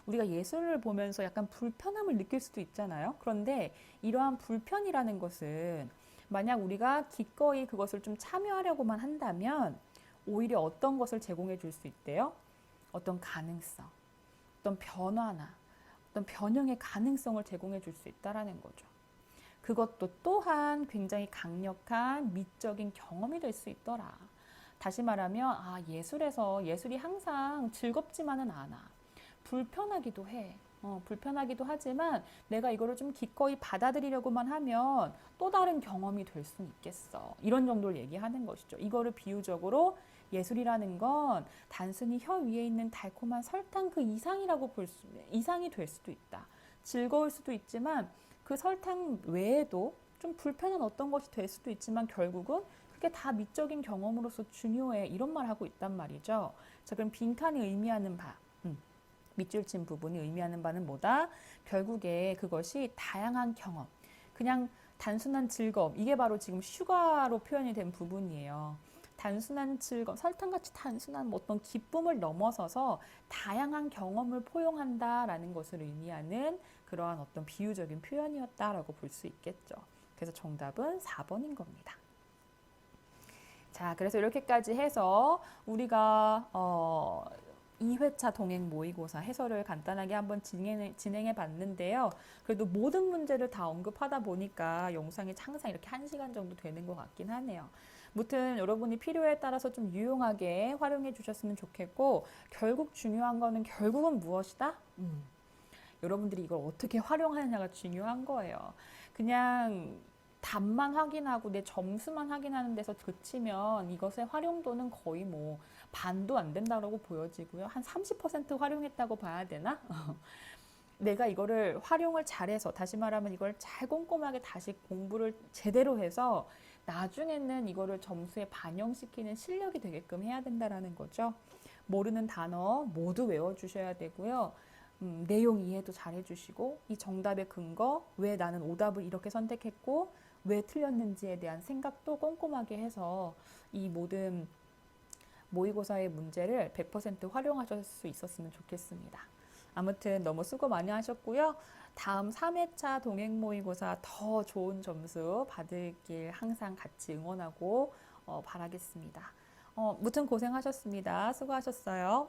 우리가 예술을 보면서 약간 불편함을 느낄 수도 있잖아요. 그런데 이러한 불편이라는 것은 만약 우리가 기꺼이 그것을 좀 참여하려고만 한다면 오히려 어떤 것을 제공해 줄 수 있대요? 어떤 가능성, 어떤 변화나 어떤 변형의 가능성을 제공해 줄 수 있다라는 거죠. 그것도 또한 굉장히 강력한 미적인 경험이 될 수 있더라. 다시 말하면 예술이 항상 즐겁지만은 않아. 불편하기도 해. 불편하기도 하지만 내가 이거를 좀 기꺼이 받아들이려고만 하면 또 다른 경험이 될 수 있겠어. 이런 정도를 얘기하는 것이죠. 이거를 비유적으로 예술이라는 건 단순히 혀 위에 있는 달콤한 설탕 그 이상이 될 수도 있다. 즐거울 수도 있지만 그 설탕 외에도 좀 불편한 어떤 것이 될 수도 있지만 결국은 그게 다 미적인 경험으로서 중요해. 이런 말 하고 있단 말이죠. 자, 그럼 빈칸이 의미하는 바. 밑줄 친 부분이 의미하는 바는 뭐다? 결국에 그것이 다양한 경험, 그냥 단순한 즐거움, 이게 바로 지금 슈가로 표현이 된 부분이에요. 단순한 즐거움, 설탕같이 단순한 어떤 기쁨을 넘어서서 다양한 경험을 포용한다라는 것을 의미하는 그러한 어떤 비유적인 표현이었다라고 볼 수 있겠죠. 그래서 정답은 4번인 겁니다. 자, 그래서 이렇게까지 해서 우리가 2회차 동행 모의고사 해설을 간단하게 한번 진행해 봤는데요. 그래도 모든 문제를 다 언급하다 보니까 영상이 항상 이렇게 1시간 정도 되는 것 같긴 하네요. 무튼 여러분이 필요에 따라서 좀 유용하게 활용해 주셨으면 좋겠고, 결국 중요한 거는 결국은 무엇이다? 여러분들이 이걸 어떻게 활용하느냐가 중요한 거예요. 그냥 답만 확인하고 내 점수만 확인하는 데서 그치면 이것의 활용도는 거의 뭐 반도 안 된다고 보여지고요. 한 30% 활용했다고 봐야 되나? 내가 이거를 활용을 잘해서, 다시 말하면 이걸 잘 꼼꼼하게 다시 공부를 제대로 해서 나중에는 이거를 점수에 반영시키는 실력이 되게끔 해야 된다라는 거죠. 모르는 단어 모두 외워주셔야 되고요. 내용 이해도 잘 해주시고, 이 정답의 근거, 왜 나는 오답을 이렇게 선택했고 왜 틀렸는지에 대한 생각도 꼼꼼하게 해서 이 모든 모의고사의 문제를 100% 활용하실 수 있었으면 좋겠습니다. 아무튼 너무 수고 많이 하셨고요. 다음 3회차 동행 모의고사 더 좋은 점수 받을길 항상 같이 응원하고 바라겠습니다. 무튼 고생하셨습니다. 수고하셨어요.